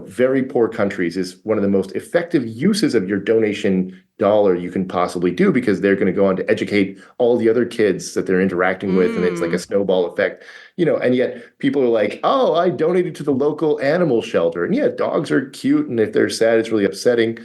Speaker 2: very poor countries is one of the most effective uses of your donation dollar you can possibly do, because they're going to go on to educate all the other kids that they're interacting with, and it's like a snowball effect. And yet people are like, oh, I donated to the local animal shelter. And yeah, dogs are cute, and if they're sad, it's really upsetting.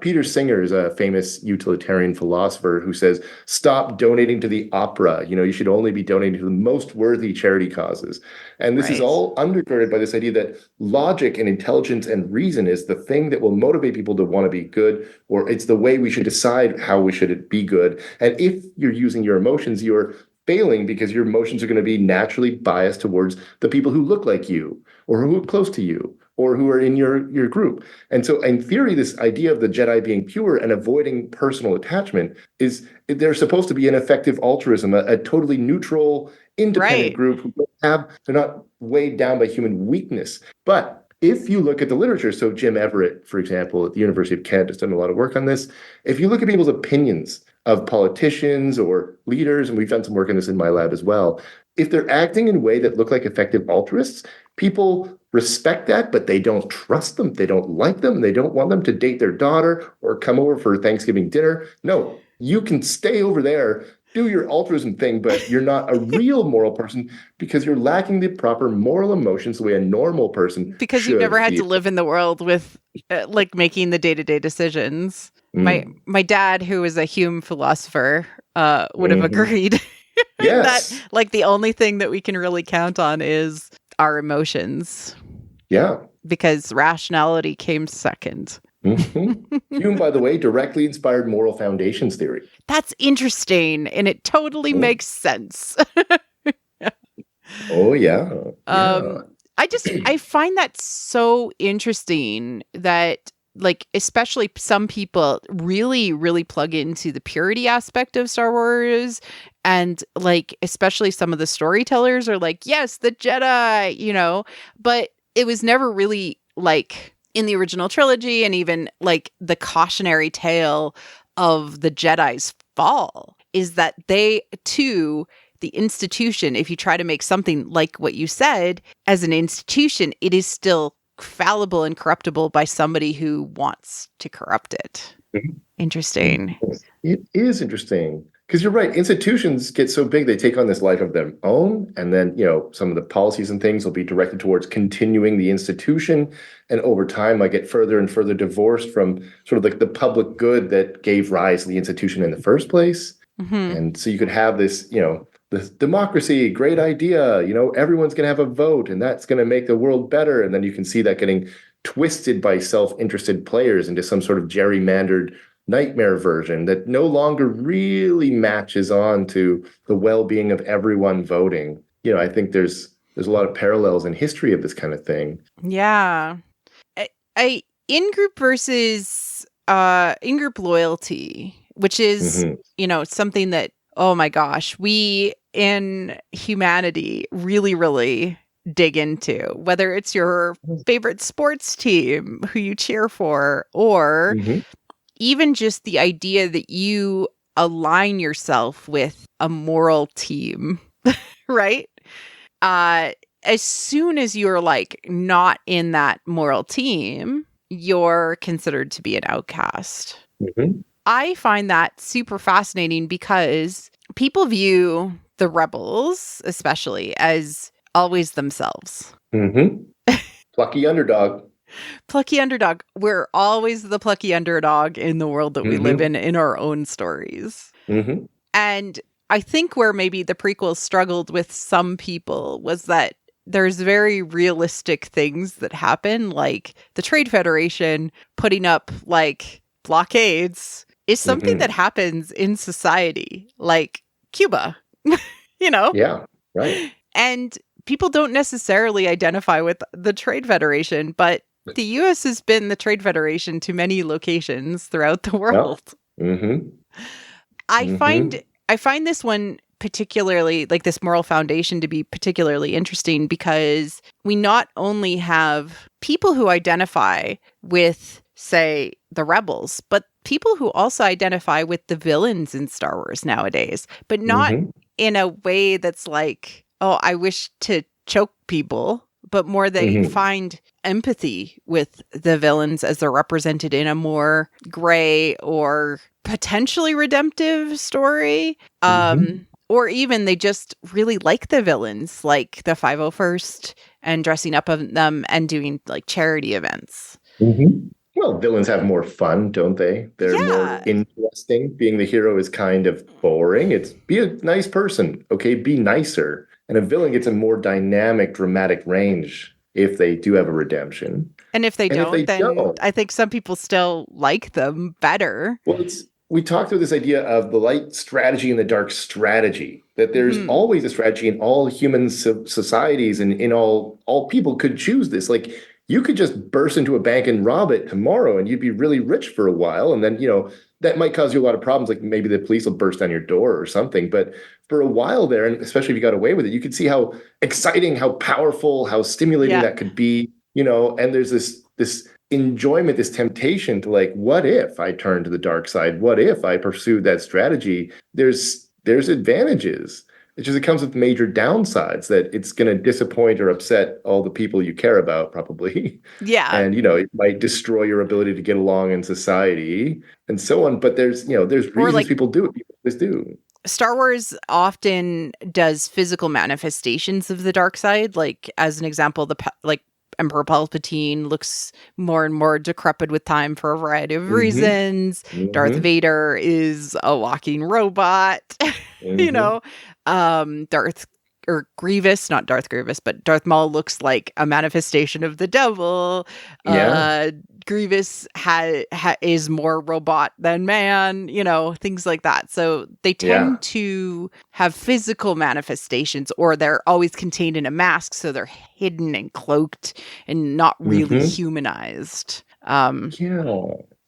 Speaker 2: Peter Singer is a famous utilitarian philosopher who says, stop donating to the opera. You should only be donating to the most worthy charity causes. And this is all undergirded by this idea that logic and intelligence and reason is the thing that will motivate people to want to be good, or it's the way we should decide how we should be good. And if you're using your emotions, you're failing, because your emotions are going to be naturally biased towards the people who look like you or who are close to you or who are in your group. And so in theory, this idea of the Jedi being pure and avoiding personal attachment is, they're supposed to be an effective altruism, a totally neutral, independent group who they're not weighed down by human weakness. But if you look at the literature, so Jim Everett, for example, at the University of Kent has done a lot of work on this. If you look at people's opinions of politicians or leaders, and we've done some work on this in my lab as well, if they're acting in a way that look like effective altruists, people respect that, but they don't trust them, they don't like them, they don't want them to date their daughter or come over for Thanksgiving dinner. No, you can stay over there, do your altruism thing, but you're not a real moral person because you're lacking the proper moral emotions the way a normal person should.
Speaker 1: Because you've never had to live in the world with making the day-to-day decisions. My dad, who is a Hume philosopher, would have agreed that the only thing that we can really count on is our emotions.
Speaker 2: Yeah.
Speaker 1: Because rationality came second.
Speaker 2: Hume, by the way, directly inspired moral foundations theory.
Speaker 1: That's interesting, and it totally makes sense.
Speaker 2: Oh, yeah.
Speaker 1: I find that so interesting that, especially some people really, really plug into the purity aspect of Star Wars. And, especially some of the storytellers are like, yes, the Jedi, but it was never really, in the original trilogy, and even, the cautionary tale of the Jedi's fall is that they, too, the institution, if you try to make something like what you said, as an institution, it is still fallible and corruptible by somebody who wants to corrupt it. Interesting.
Speaker 2: It is interesting because you're right. Institutions get so big, they take on this life of their own. And then, some of the policies and things will be directed towards continuing the institution. And over time, I get further and further divorced from sort of like the public good that gave rise to the institution in the first place.
Speaker 1: Mm-hmm.
Speaker 2: And so you could have this, this democracy, great idea, everyone's going to have a vote and that's going to make the world better. And then you can see that getting twisted by self-interested players into some sort of gerrymandered nightmare version that no longer really matches on to the well-being of everyone voting. I think there's a lot of parallels in history of this kind of thing.
Speaker 1: Yeah. I in-group versus in-group loyalty, which is, something that, oh my gosh, we in humanity really, really dig into, whether it's your favorite sports team who you cheer for, or even just the idea that you align yourself with a moral team, right? As soon as you're like not in that moral team, you're considered to be an outcast. I find that super fascinating because people view the rebels, especially, as always themselves.
Speaker 2: Plucky underdog.
Speaker 1: Plucky underdog. We're always the plucky underdog in the world that we live in our own stories. And I think where maybe the prequels struggled with some people was that there's very realistic things that happen, like the Trade Federation putting up like blockades is something that happens in society, like Cuba,
Speaker 2: Yeah, right.
Speaker 1: And people don't necessarily identify with the Trade Federation, but the U.S. has been the Trade Federation to many locations throughout the world. I find this one particularly, like this moral foundation, to be particularly interesting because we not only have people who identify with, say, the rebels, but people who also identify with the villains in Star Wars nowadays, but not in a way that's like, oh, I wish to choke people, but more they find empathy with the villains as they're represented in a more gray or potentially redemptive story. Or even they just really like the villains, like the 501st, and dressing up of them and doing like charity events.
Speaker 2: Well, villains have more fun, don't they? They're more interesting. Being the hero is kind of boring. It's be a nice person. Okay, be nicer. And a villain gets a more dynamic, dramatic range if they do have a redemption.
Speaker 1: And if they don't, I think some people still like them better.
Speaker 2: Well, we talked through this idea of the light strategy and the dark strategy, that there's always a strategy in all human societies, and in all people could choose this. Like, you could just burst into a bank and rob it tomorrow and you'd be really rich for a while. And then, that might cause you a lot of problems. Like maybe the police will burst down your door or something. But for a while there, and especially if you got away with it, you could see how exciting, how powerful, how stimulating that could be, and there's this enjoyment, this temptation to like, what if I turn to the dark side? What if I pursued that strategy? There's advantages. It's just, it comes with major downsides that it's going to disappoint or upset all the people you care about, probably.
Speaker 1: Yeah.
Speaker 2: And, it might destroy your ability to get along in society and so on. But there's reasons people do it. People just do.
Speaker 1: Star Wars often does physical manifestations of the dark side. Like, as an example, Emperor Palpatine looks more and more decrepit with time for a variety of reasons. Darth Vader is a walking robot. Grievous, not Darth Grievous, but Darth Maul looks like a manifestation of the devil. Grievous is more robot than man, things like that. So they tend to have physical manifestations, or they're always contained in a mask, so they're hidden and cloaked and not really humanized.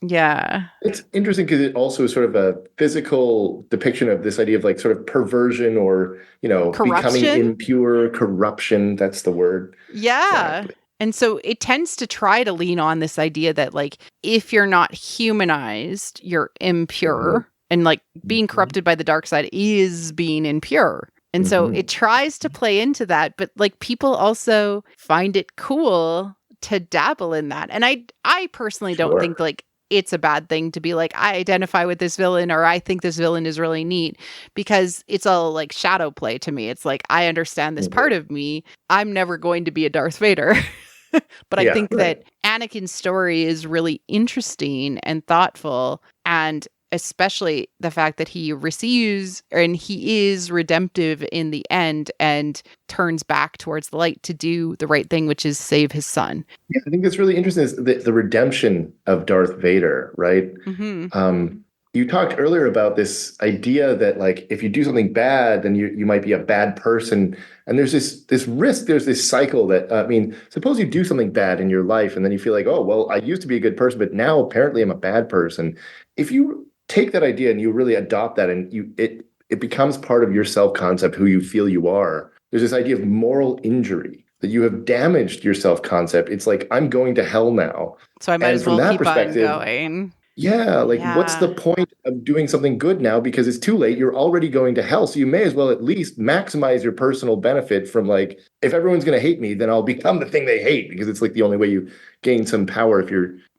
Speaker 1: Yeah.
Speaker 2: It's interesting because it also is sort of a physical depiction of this idea of like sort of perversion or, becoming impure, corruption. That's the word.
Speaker 1: Yeah. Exactly. And so it tends to try to lean on this idea that like, if you're not humanized, you're impure. And like being corrupted by the dark side is being impure. And so it tries to play into that, but like people also find it cool to dabble in that. And I personally don't think like it's a bad thing to be like, I identify with this villain, or I think this villain is really neat, because it's all like shadow play to me. It's like, I understand this part of me. I'm never going to be a Darth Vader. But I think that Anakin's story is really interesting and thoughtful, and especially the fact that he receives, and he is redemptive in the end and turns back towards the light to do the right thing, which is save his son.
Speaker 2: Yeah, I think that's really interesting, is the redemption of Darth Vader, right? You talked earlier about this idea that, like, if you do something bad, then you might be a bad person. And there's this risk, there's this cycle that, I mean, suppose you do something bad in your life and then you feel like, oh, well, I used to be a good person, but now apparently I'm a bad person. If you take that idea and you really adopt that, and it becomes part of your self-concept, who you feel you are, there's this idea of moral injury, that you have damaged your self-concept. It's like, I'm going to hell now.
Speaker 1: So I might as well keep on going.
Speaker 2: Yeah, what's the point of doing something good now? Because it's too late. You're already going to hell. So you may as well at least maximize your personal benefit from, like, if everyone's going to hate me, then I'll become the thing they hate, because it's like the only way you gain some power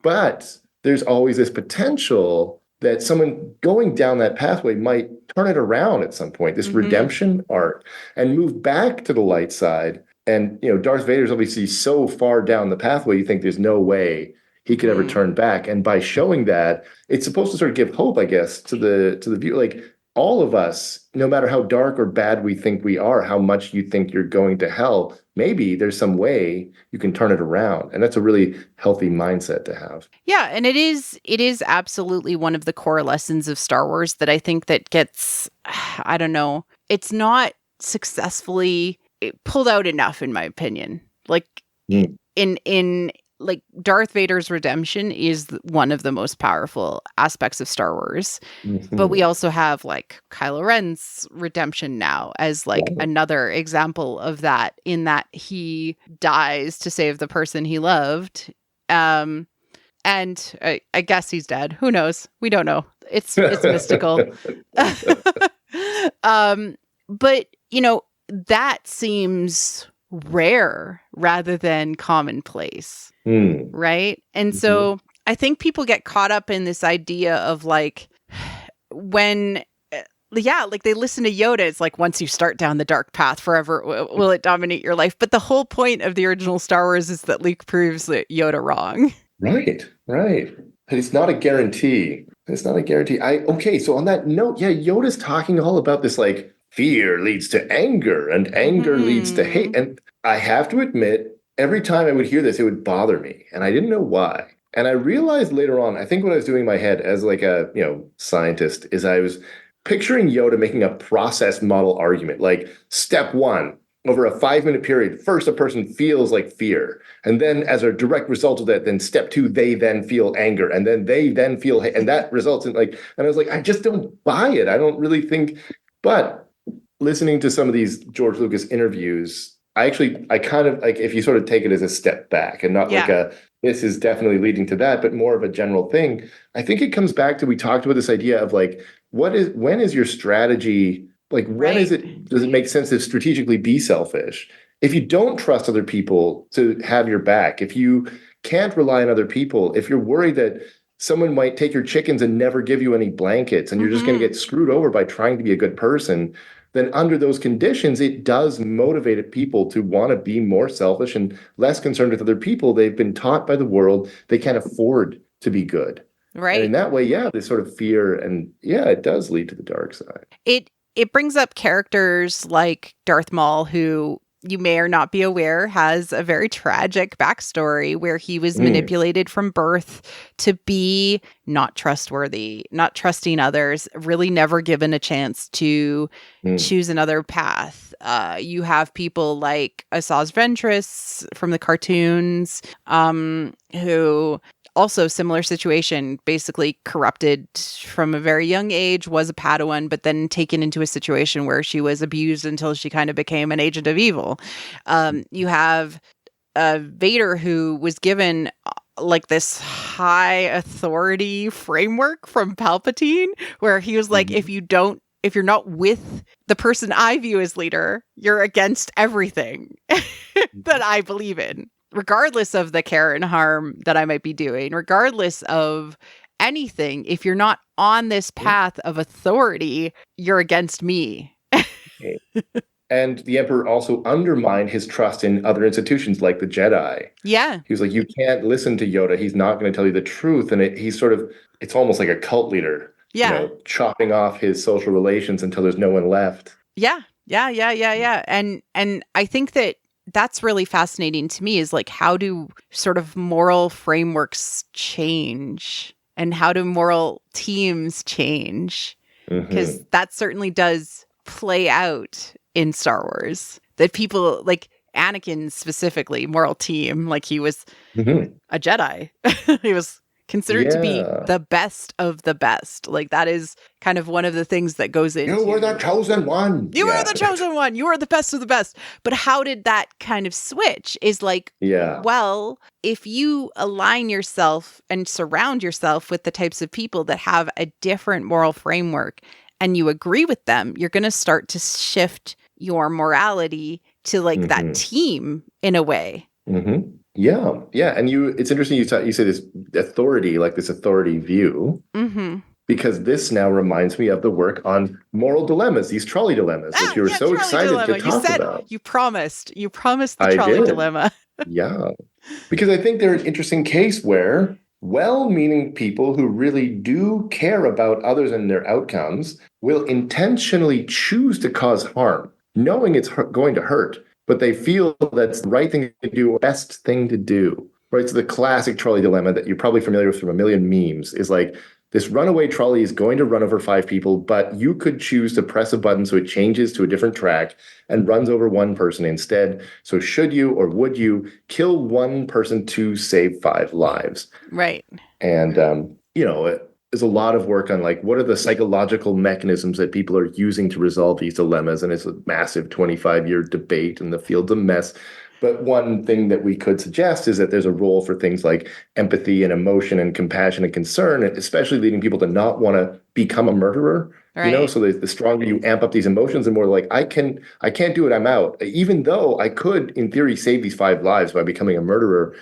Speaker 2: but there's always this potential that someone going down that pathway might turn it around at some point, this redemption arc, and move back to the light side. And, Darth Vader's obviously so far down the pathway, you think there's no way he could ever turn back. And by showing that, it's supposed to sort of give hope, I guess, to the viewer. Like, all of us, no matter how dark or bad we think we are, how much you think you're going to hell, maybe there's some way you can turn it around. And that's a really healthy mindset to have.
Speaker 1: Yeah, and it is absolutely one of the core lessons of Star Wars that I think that gets, I don't know, it's not successfully pulled out enough, in my opinion. Like, in like, Darth Vader's redemption is one of the most powerful aspects of Star Wars. But we also have, like, Kylo Ren's redemption now as, like, another example of that, in that he dies to save the person he loved. And I guess he's dead. Who knows? We don't know. It's mystical. But, that seems rare rather than commonplace. Right? And so I think people get caught up in this idea of, like, when, like, they listen to Yoda, it's like, once you start down the dark path, forever will it dominate your life. But the whole point of the original Star Wars is that Luke proves that Yoda wrong.
Speaker 2: Right. But it's not a guarantee. Okay, so on that note, Yoda's talking all about this, like, fear leads to anger, and anger leads to hate. And I have to admit, every time I would hear this, it would bother me, and I didn't know why. And I realized later on, I think what I was doing in my head as, like, a scientist, is I was picturing Yoda making a process model argument. Like, step one, over a 5-minute period, first a person feels like fear, and then as a direct result of that, then step two, they then feel anger, and then they then feel hate, and that results in, like, and I was like, I just don't buy it. I don't really think. But listening to some of these George Lucas interviews, I kind of, like, if you sort of take it as a step back and not like this is definitely leading to that, but more of a general thing, I think it comes back to, we talked about this idea of, like, when is your strategy, like, when does it make sense to strategically be selfish? If you don't trust other people to have your back, if you can't rely on other people, if you're worried that someone might take your chickens and never give you any blankets, and you're just going to get screwed over by trying to be a good person, then under those conditions, it does motivate people to want to be more selfish and less concerned with other people. They've been taught by the world they can't afford to be good. Right. And in that way, this sort of fear, and it does lead to the dark side.
Speaker 1: It brings up characters like Darth Maul, who you may or not be aware has a very tragic backstory, where he was manipulated from birth to be not trustworthy, not trusting others, really never given a chance to choose another path. You have people like Asajj Ventress from the cartoons, who also similar situation, basically corrupted from a very young age, was a Padawan, but then taken into a situation where she was abused until she kind of became an agent of evil. You have Vader, who was given like this high authority framework from Palpatine, where he was like, if you're not with the person I view as leader, you're against everything that I believe in, regardless of the care and harm that I might be doing, regardless of anything, if you're not on this path of authority, you're against me.
Speaker 2: And the emperor also undermined his trust in other institutions like the Jedi.
Speaker 1: Yeah.
Speaker 2: He was like, you can't listen to Yoda. He's not going to tell you the truth. And he's sort of, it's almost like a cult leader, chopping off his social relations until there's no one left.
Speaker 1: Yeah. And I think that's really fascinating to me, is like, how do sort of moral frameworks change and how do moral teams change? Because that certainly does play out in Star Wars, that people like Anakin specifically, moral team, like he was a Jedi. He was considered to be the best of the best. Like that is kind of one of the things that goes into.
Speaker 2: You were the chosen one.
Speaker 1: You were the chosen one. You were the best of the best. But how did that kind of switch? Is like, well, if you align yourself and surround yourself with the types of people that have a different moral framework and you agree with them, you're going to start to shift your morality to like that team in a way.
Speaker 2: Yeah. And it's interesting you say this authority, like this authority view, because this now reminds me of the work on moral dilemmas, these trolley dilemmas, which you were so excited to talk about.
Speaker 1: You promised the trolley dilemma.
Speaker 2: Yeah, because I think they're an interesting case where well-meaning people who really do care about others and their outcomes will intentionally choose to cause harm, knowing it's going to hurt, but they feel that's the right thing to do, best thing to do, right? So the classic trolley dilemma that you're probably familiar with from a million memes is like, this runaway trolley is going to run over 5 people, but you could choose to press a button so it changes to a different track and runs over 1 person instead. So should you or would you kill 1 person to save 5 lives?
Speaker 1: Right.
Speaker 2: And, there's a lot of work on like, what are the psychological mechanisms that people are using to resolve these dilemmas? And it's a massive 25-year debate and the field's a mess. But one thing that we could suggest is that there's a role for things like empathy and emotion and compassion and concern, and especially leading people to not want to become a murderer.
Speaker 1: Right.
Speaker 2: So the stronger you amp up these emotions, the more like, I can't do it, I'm out. Even though I could, in theory, save these 5 lives by becoming a murderer,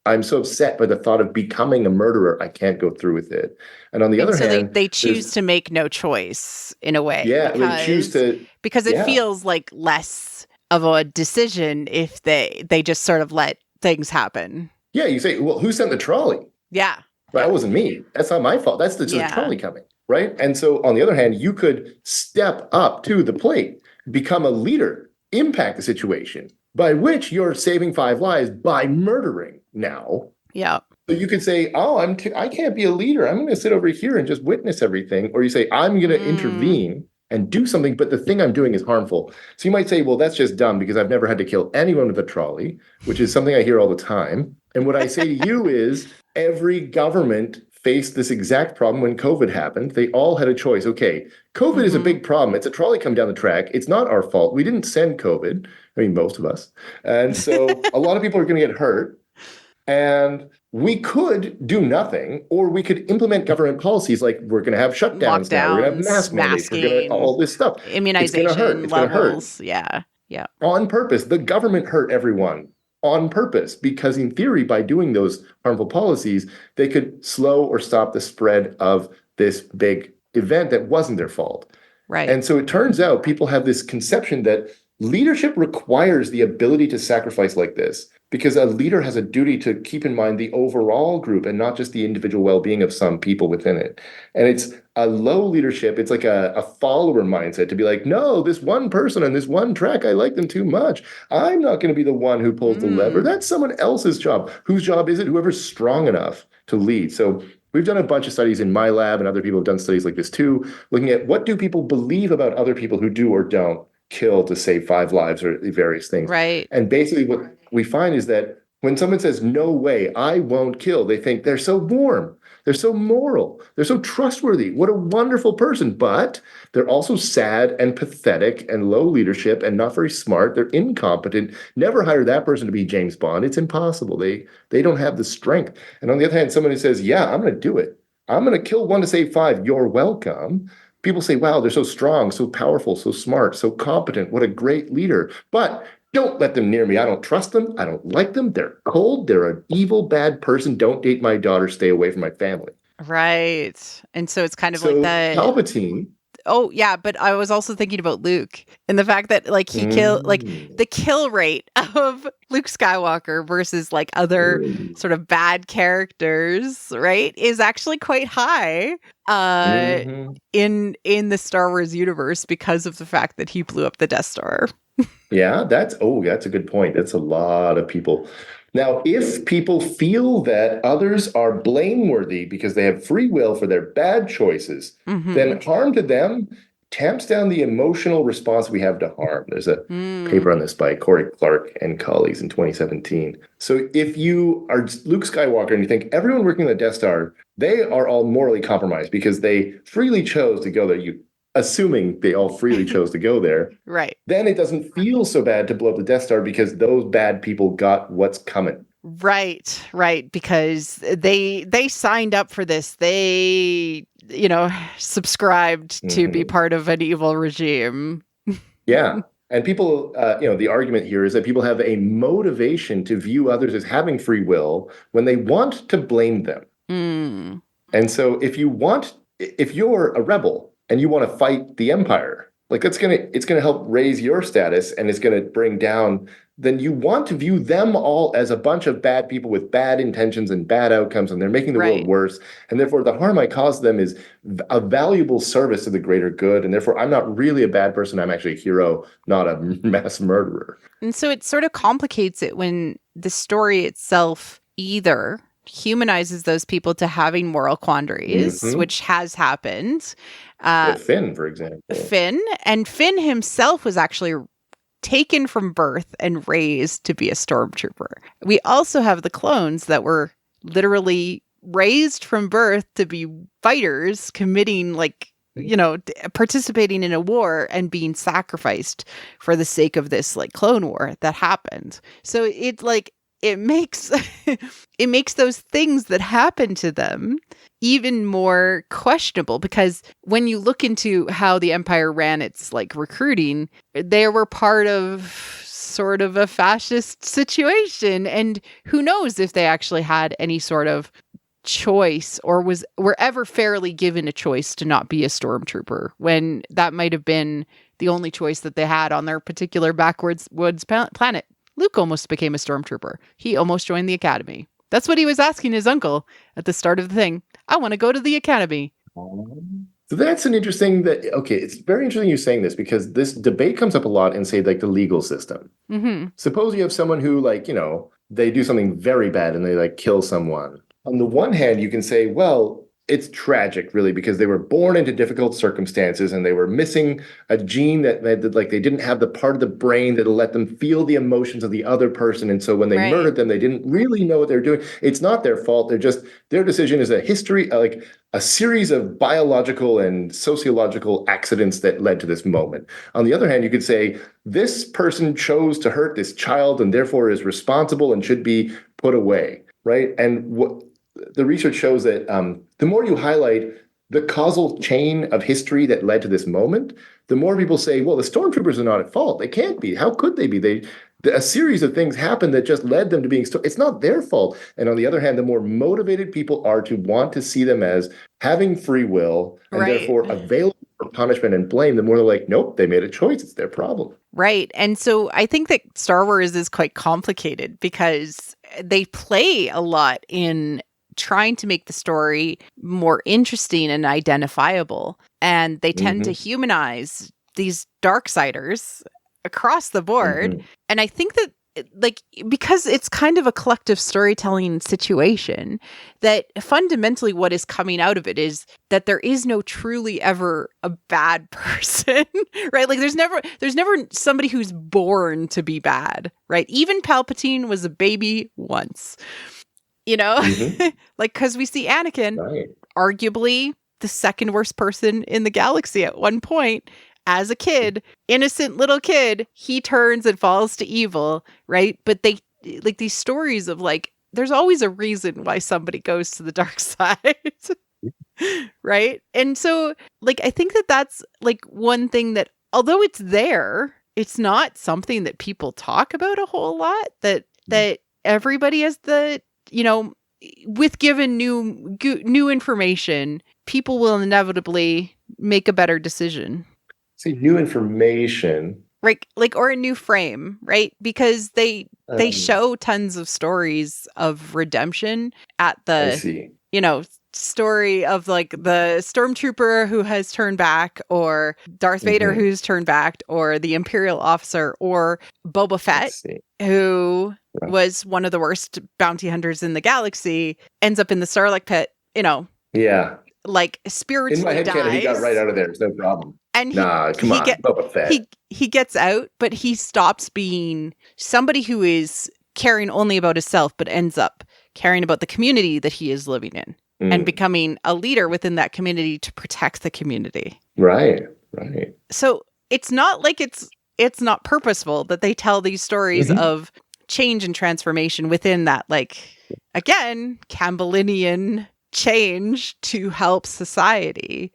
Speaker 2: I'm so upset by the thought of becoming a murderer, I can't go through with it. And on the other hand,
Speaker 1: they choose to make no choice in a way.
Speaker 2: Yeah, they choose to,
Speaker 1: because it feels like less of a decision if they just sort of let things happen.
Speaker 2: Yeah, you say, well, who sent the trolley?
Speaker 1: Yeah.
Speaker 2: That wasn't me. That's not my fault. That's the trolley coming, right? And so on the other hand, you could step up to the plate, become a leader, impact the situation, by which you're saving 5 lives by murdering now.
Speaker 1: Yeah.
Speaker 2: So you could say, I can't be a leader. I'm going to sit over here and just witness everything. Or you say, I'm going to intervene and do something, but the thing I'm doing is harmful. So you might say, well, that's just dumb because I've never had to kill anyone with a trolley, which is something I hear all the time. And what I say to you is every government faced this exact problem when COVID happened. They all had a choice. Okay, COVID is a big problem. It's a trolley come down the track. It's not our fault. We didn't send COVID. I mean, most of us. And so a lot of people are going to get hurt. And we could do nothing, or we could implement government policies like we're going to have shutdowns now, we're going to have mask mandates, we're going to all this stuff.
Speaker 1: Immunization levels. Yeah.
Speaker 2: On purpose. The government hurt everyone on purpose because in theory, by doing those harmful policies, they could slow or stop the spread of this big event that wasn't their fault.
Speaker 1: Right.
Speaker 2: And so it turns out people have this conception that leadership requires the ability to sacrifice like this, because a leader has a duty to keep in mind the overall group and not just the individual well-being of some people within it. And it's a low leadership. It's like a follower mindset to be like, no, this one person on this one track, I like them too much. I'm not going to be the one who pulls the lever. That's someone else's job. Whose job is it? Whoever's strong enough to lead. So we've done a bunch of studies in my lab, and other people have done studies like this too, looking at what do people believe about other people who do or don't kill to save 5 lives or various things.
Speaker 1: Right.
Speaker 2: And basically what we find is that when someone says, no way, I won't kill, they think they're so warm, they're so moral, they're so trustworthy. What a wonderful person. But they're also sad and pathetic and low leadership and not very smart. They're incompetent. Never hire that person to be James Bond. It's impossible. They don't have the strength. And on the other hand, someone who says, yeah, I'm going to do it. I'm going to kill 1 to save 5. You're welcome. People say, wow, they're so strong, so powerful, so smart, so competent. What a great leader. But don't let them near me. I don't trust them. I don't like them. They're cold. They're an evil, bad person. Don't date my daughter. Stay away from my family.
Speaker 1: Right. And so it's kind of
Speaker 2: So
Speaker 1: like that.
Speaker 2: Palpatine.
Speaker 1: Oh, yeah. But I was also thinking about Luke and the fact that like he killed, like the kill rate of Luke Skywalker versus like other sort of bad characters, right, is actually quite high in the Star Wars universe because of the fact that he blew up the Death Star.
Speaker 2: Yeah, that's a good point. That's a lot of people. Now, if people feel that others are blameworthy because they have free will for their bad choices, then harm to them tamps down the emotional response we have to harm. There's a paper on this by Corey Clark and colleagues in 2017. So if you are Luke Skywalker and you think everyone working on the Death Star, they are all morally compromised because they freely chose to go there, assuming they all freely chose to go there,
Speaker 1: right?
Speaker 2: Then it doesn't feel so bad to blow up the Death Star because those bad people got what's coming.
Speaker 1: Right. Because they signed up for this. They, subscribed to be part of an evil regime.
Speaker 2: Yeah. And people, the argument here is that people have a motivation to view others as having free will when they want to blame them. And so if you're a rebel, and you want to fight the Empire, like it's gonna help raise your status and it's gonna bring down, then you want to view them all as a bunch of bad people with bad intentions and bad outcomes, and they're making the world worse. And therefore the harm I cause them is a valuable service to the greater good. And therefore I'm not really a bad person. I'm actually a hero, not a mass murderer.
Speaker 1: And so it sort of complicates it when the story itself either humanizes those people to having moral quandaries, which has happened.
Speaker 2: With Finn, for example.
Speaker 1: Finn himself was actually taken from birth and raised to be a stormtrooper. We also have the clones that were literally raised from birth to be fighters, committing participating in a war and being sacrificed for the sake of this clone war that happened. So it's it makes it makes those things that happen to them even more questionable, because when you look into how the Empire ran its recruiting, they were part of sort of a fascist situation, and who knows if they actually had any sort of choice or were ever fairly given a choice to not be a stormtrooper, when that might have been the only choice that they had on their particular backwoods planet. Luke almost became a stormtrooper. He almost joined the academy. That's what he was asking his uncle at the start of the thing. I want to go to the academy.
Speaker 2: So that's an interesting it's very interesting you saying this, because this debate comes up a lot in, say, the legal system. Suppose you have someone who, they do something very bad and they kill someone. On the one hand, you can say, well, it's tragic, really, because they were born into difficult circumstances and they were missing a gene that they didn't have the part of the brain that'll let them feel the emotions of the other person. And so when they murdered them, they didn't really know what they're doing. It's not their fault. Their decision is a history, a series of biological and sociological accidents that led to this moment. On the other hand, you could say this person chose to hurt this child and therefore is responsible and should be put away, right? And the research shows that the more you highlight the causal chain of history that led to this moment, the more people say, well, the stormtroopers are not at fault. They can't be. How could they be? A series of things happened that just led them to being it's not their fault. And on the other hand, the more motivated people are to want to see them as having free will and therefore available for punishment and blame, the more they're like, nope, they made a choice. It's their problem.
Speaker 1: Right. And so I think that Star Wars is quite complicated because they play a lot in trying to make the story more interesting and identifiable. And they tend to humanize these Darksiders across the board. And I think that because it's kind of a collective storytelling situation, that fundamentally what is coming out of it is that there is no truly ever a bad person, right? There's never somebody who's born to be bad, right? Even Palpatine was a baby once. Because we see Anakin, arguably the second worst person in the galaxy at one point, as a kid, innocent little kid, he turns and falls to evil, right? But they these stories of there's always a reason why somebody goes to the dark side, right? And so I think that that's one thing that, although it's there, it's not something that people talk about a whole lot, that everybody has the with given new information, people will inevitably make a better decision.
Speaker 2: See, new information.
Speaker 1: Right, like, or a new frame, right? Because they show tons of stories of redemption at
Speaker 2: I
Speaker 1: the,
Speaker 2: see.
Speaker 1: story of like the stormtrooper who has turned back, or Darth Vader who's turned back, or the Imperial officer, or Boba Fett, who was one of the worst bounty hunters in the galaxy, ends up in the Sarlacc pit,
Speaker 2: Yeah.
Speaker 1: like spiritually
Speaker 2: In my head
Speaker 1: dies.
Speaker 2: canon, he got right out of there. It's no problem.
Speaker 1: And
Speaker 2: Boba Fett.
Speaker 1: He gets out, but he stops being somebody who is caring only about himself, but ends up caring about the community that he is living in and becoming a leader within that community to protect the community.
Speaker 2: Right.
Speaker 1: So it's not like it's not purposeful that they tell these stories of change and transformation within that, like, again, Campbellian change to help society.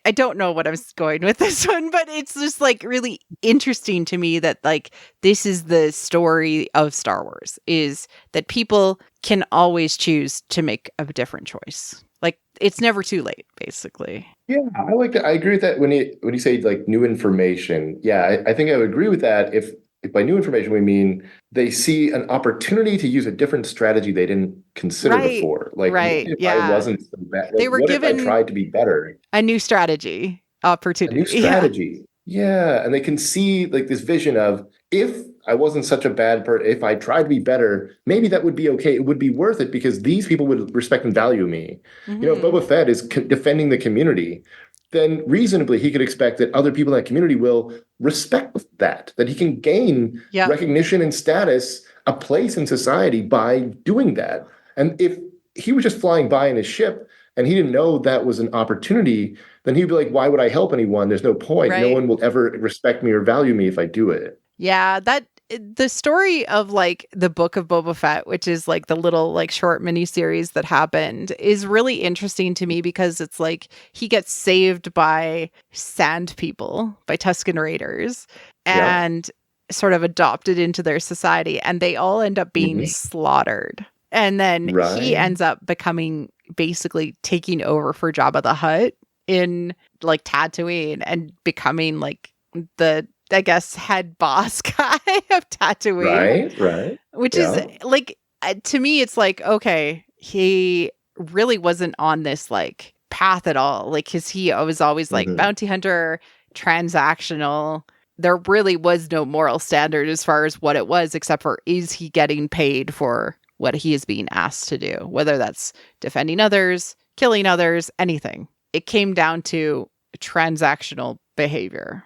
Speaker 1: I don't know what I was going with this one, but it's just like really interesting to me that like this is the story of Star Wars, is that people can always choose to make a different choice. Like it's never too late, basically.
Speaker 2: Yeah, I like that. I agree with that when you say like new information. Yeah, I think I would agree with that if by new information we mean they see an opportunity to use a different strategy they didn't consider before. Like, if I wasn't so bad? Like,
Speaker 1: they were given
Speaker 2: if I tried to be better?
Speaker 1: A new strategy opportunity.
Speaker 2: A new strategy. Yeah. And they can see like this vision of, if I wasn't such a bad person, if I tried to be better, maybe that would be okay. It would be worth it because these people would respect and value me. If Boba Fett is defending the community, then reasonably he could expect that other people in that community will respect that he can gain recognition and status, a place in society by doing that. And if he was just flying by in his ship and he didn't know that was an opportunity, then he'd be like, why would I help anyone? There's no point. Right. No one will ever respect me or value me if I do it.
Speaker 1: Yeah, the story of like the Book of Boba Fett, which is like the little like short mini series that happened, is really interesting to me because it's like he gets saved by sand people, by Tusken Raiders, and sort of adopted into their society, and they all end up being slaughtered. And then he ends up becoming basically taking over for Jabba the Hutt in like Tatooine and becoming like the, I guess, head boss guy of Tatooine. Right. Which is like, to me, it's like, okay, he really wasn't on this like path at all. Like, cause he was always like bounty hunter, transactional. There really was no moral standard as far as what it was, except for, is he getting paid for what he is being asked to do? Whether that's defending others, killing others, anything. It came down to transactional behavior.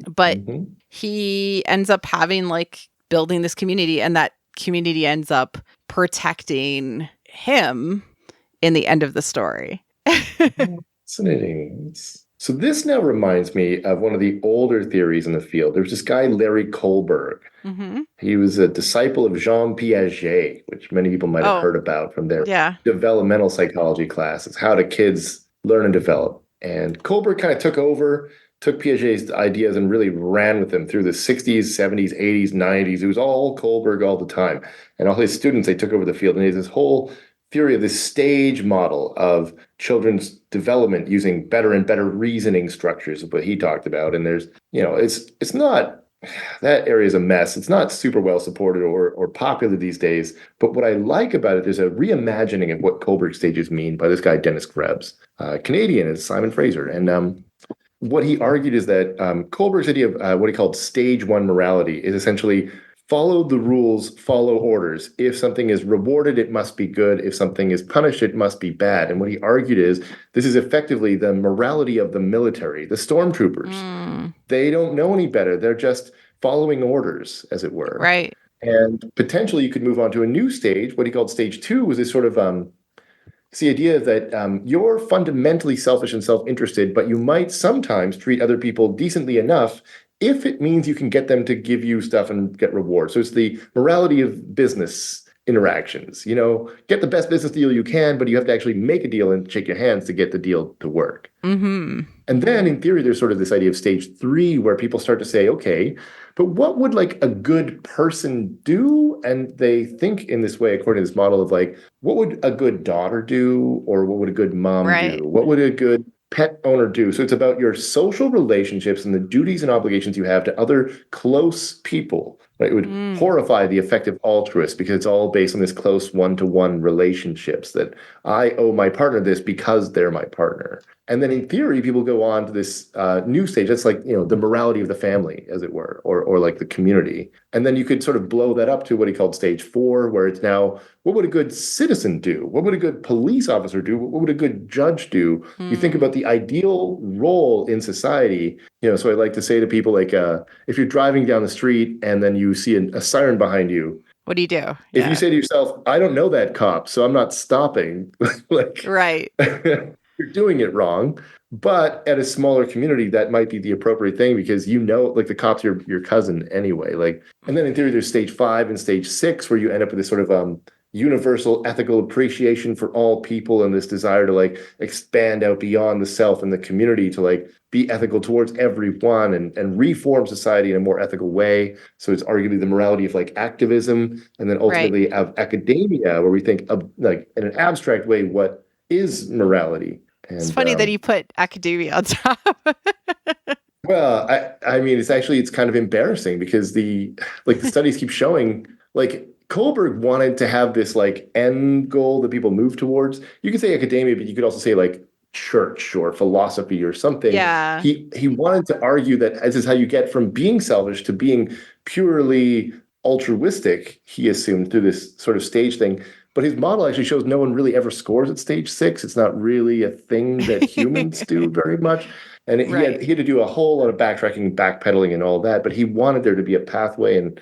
Speaker 1: But he ends up having like building this community, and that community ends up protecting him in the end of the story.
Speaker 2: Fascinating. So this now reminds me of one of the older theories in the field. There's this guy, Larry Kohlberg. He was a disciple of Jean Piaget, which many people might have heard about from their developmental psychology classes. How do kids learn and develop? And Kohlberg kind of took Piaget's ideas and really ran with them through the 60s, 70s, 80s, 90s. It was all Kohlberg all the time. And all his students, they took over the field. And he has this whole theory of this stage model of children's development using better and better reasoning structures of what he talked about. And there's, it's not, that area is a mess. It's not super well supported or popular these days. But what I like about it is a reimagining of what Kohlberg stages mean by this guy, Dennis Krebs. Canadian is Simon Fraser. And what he argued is that Kohlberg's idea of what he called stage one morality is essentially follow the rules, follow orders. If something is rewarded, it must be good. If something is punished, it must be bad. And what he argued is this is effectively the morality of the military, the stormtroopers. They don't know any better. They're just following orders, as it were.
Speaker 1: Right.
Speaker 2: And potentially you could move on to a new stage. What he called stage two was this sort of it's the idea that you're fundamentally selfish and self-interested, but you might sometimes treat other people decently enough if it means you can get them to give you stuff and get rewards. So it's the morality of business interactions. Get the best business deal you can, but you have to actually make a deal and shake your hands to get the deal to work. And then in theory, there's sort of this idea of stage three where people start to say, okay, but what would like a good person do? and they think in this way, according to this model of like, what would a good daughter do? Or what would a good mom do? What would a good pet owner do? So it's about your social relationships and the duties and obligations you have to other close people. Right? It would horrify the effective altruist because it's all based on this close one-to-one relationships that I owe my partner this because they're my partner. And then in theory, people go on to this new stage. That's like, the morality of the family, as it were, or like the community. And then you could sort of blow that up to what he called stage 4, where it's now, what would a good citizen do? What would a good police officer do? What would a good judge do? You think about the ideal role in society. So I like to say to people, like, if you're driving down the street and then you see a siren behind you,
Speaker 1: what do you do?
Speaker 2: If you say to yourself, I don't know that cop, so I'm not stopping.
Speaker 1: Right.
Speaker 2: You're doing it wrong. But at a smaller community, that might be the appropriate thing because like the cop's your cousin anyway. And then in theory, there's stage 5 and stage 6 where you end up with this sort of universal ethical appreciation for all people and this desire to like expand out beyond the self and the community to like be ethical towards everyone and reform society in a more ethical way. So it's arguably the morality of like activism, and then ultimately of academia, where we think of like in an abstract way, what is morality? And,
Speaker 1: it's funny that you put academia on top.
Speaker 2: Well, I mean, it's kind of embarrassing because the studies keep showing like Kohlberg wanted to have this like end goal that people move towards. You could say academia, but you could also say like church or philosophy or something.
Speaker 1: Yeah.
Speaker 2: He wanted to argue that this is how you get from being selfish to being purely altruistic, he assumed, through this sort of stage thing. But his model actually shows no one really ever scores at stage 6. It's not really a thing that humans do very much. And he had to do a whole lot of backtracking, backpedaling, and all that. But he wanted there to be a pathway, and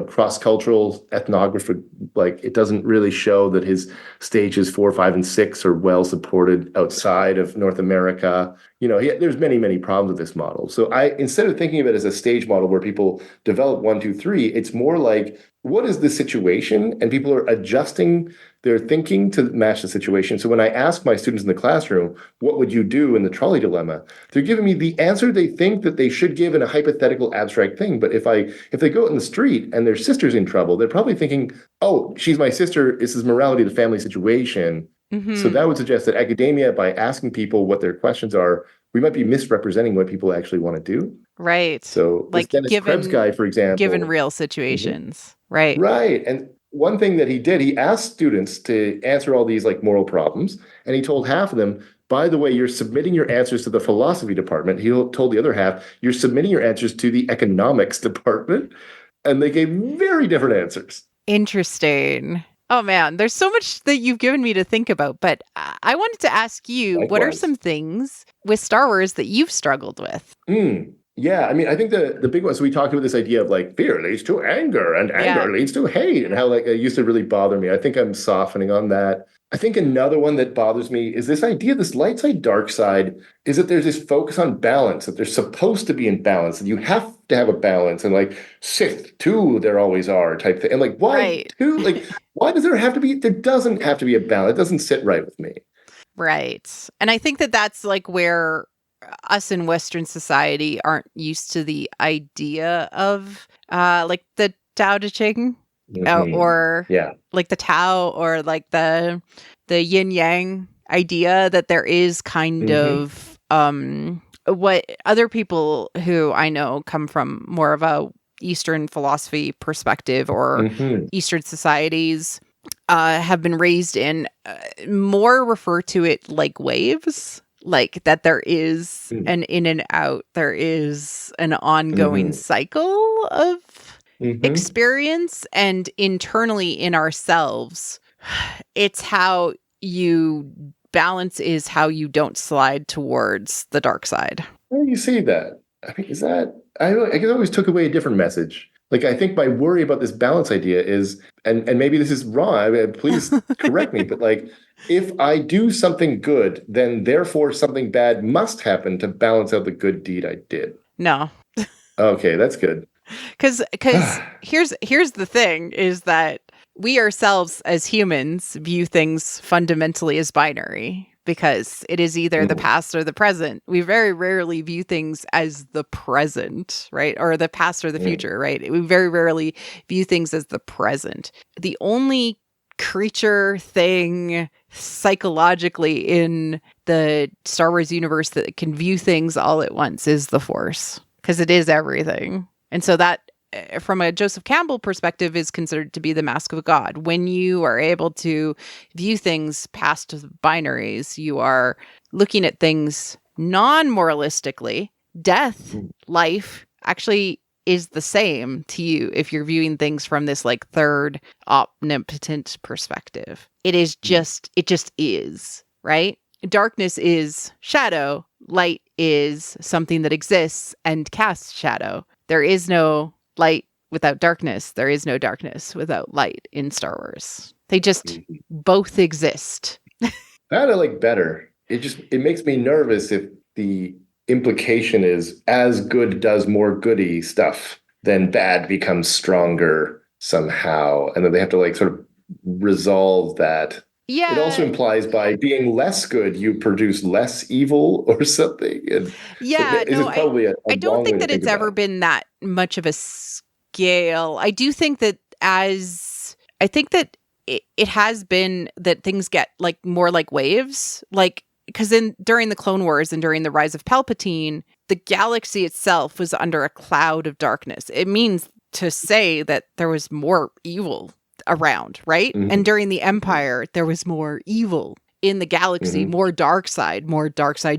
Speaker 2: cross-cultural ethnography. Like, it doesn't really show that his stages 4, 5, and 6 are well supported outside of North America. There's many, many problems with this model. So instead of thinking of it as a stage model where people develop 1, 2, 3, it's more like, what is the situation? And people are adjusting their thinking to match the situation. So when I ask my students in the classroom, what would you do in the trolley dilemma? They're giving me the answer they think that they should give in a hypothetical abstract thing. But if they go out in the street and their sister's in trouble, they're probably thinking, oh, she's my sister. This is morality of the family situation. Mm-hmm. So that would suggest that academia, by asking people what their questions are, we might be misrepresenting what people actually want to do.
Speaker 1: Right.
Speaker 2: So like Dennis Krebs guy, for example.
Speaker 1: Given real situations. Mm-hmm. Right.
Speaker 2: Right. And one thing that he did, he asked students to answer all these like moral problems. And he told half of them, by the way, you're submitting your answers to the philosophy department. He told the other half, you're submitting your answers to the economics department. And they gave very different answers.
Speaker 1: Interesting. Oh, man, there's so much that you've given me to think about. But I wanted to ask you, Likewise. What are some things with Star Wars that you've struggled with?
Speaker 2: Yeah, I mean, I think the big one, so we talked about this idea of like fear leads to anger and anger leads to hate, and how like it used to really bother me. I think I'm softening on that. I think another one that bothers me is this idea, this light side, dark side, is that there's this focus on balance, that they're supposed to be in balance, and you have to have a balance, and like Sith, too, there always are type thing. And like, why two? Like, why does there have to be? There doesn't have to be a balance. It doesn't sit right with me. Right.
Speaker 1: And I think that that's like where us in Western society aren't used to the idea of like the Tao Te Ching. Or like the Tao, or like the yin yang idea that there is kind of what other people who I know come from more of a Eastern philosophy perspective, or Eastern societies have been raised in, more refer to it like waves. Like that there is an in and out, there is an ongoing cycle of experience, and internally in ourselves, it's how you balance is how you don't slide towards the dark side.
Speaker 2: How do you see that? I mean, is that, I always took away a different message. Like, I think my worry about this balance idea is, and maybe this is wrong, I mean, please correct me, but like, if I do something good, then therefore something bad must happen to balance out the good deed I did.
Speaker 1: No.
Speaker 2: Okay, that's good.
Speaker 1: Because here's the thing, is that we ourselves as humans view things fundamentally as binary, because it is either the past or the present. We very rarely view things as the present, right? Or the past or the future, right? We very rarely view things as the present. The only creature thing psychologically in the Star Wars universe that can view things all at once is the Force, because it is everything. And so that, from a Joseph Campbell perspective, is considered to be the mask of God. When you are able to view things past binaries, you are looking at things non-moralistically. Death, life, actually is the same to you if you're viewing things from this like third omnipotent perspective. It just is, right? Darkness is shadow. Light is something that exists and casts shadow. There is no light without darkness. There is no darkness without light in Star Wars. They just both exist.
Speaker 2: That I like better. It makes me nervous if the implication is as good does more goody stuff, then bad becomes stronger somehow. And then they have to like sort of resolve that.
Speaker 1: Yeah.
Speaker 2: It also implies by being less good, you produce less evil or something. And
Speaker 1: yeah,
Speaker 2: so no,
Speaker 1: I don't think that it's ever been that much of a scale. I do think that it has been that things get like more like waves, like because during the Clone Wars and during the rise of Palpatine, the galaxy itself was under a cloud of darkness. It means to say that there was more evil around, right? Mm-hmm. And during the Empire, there was more evil in the galaxy, more dark side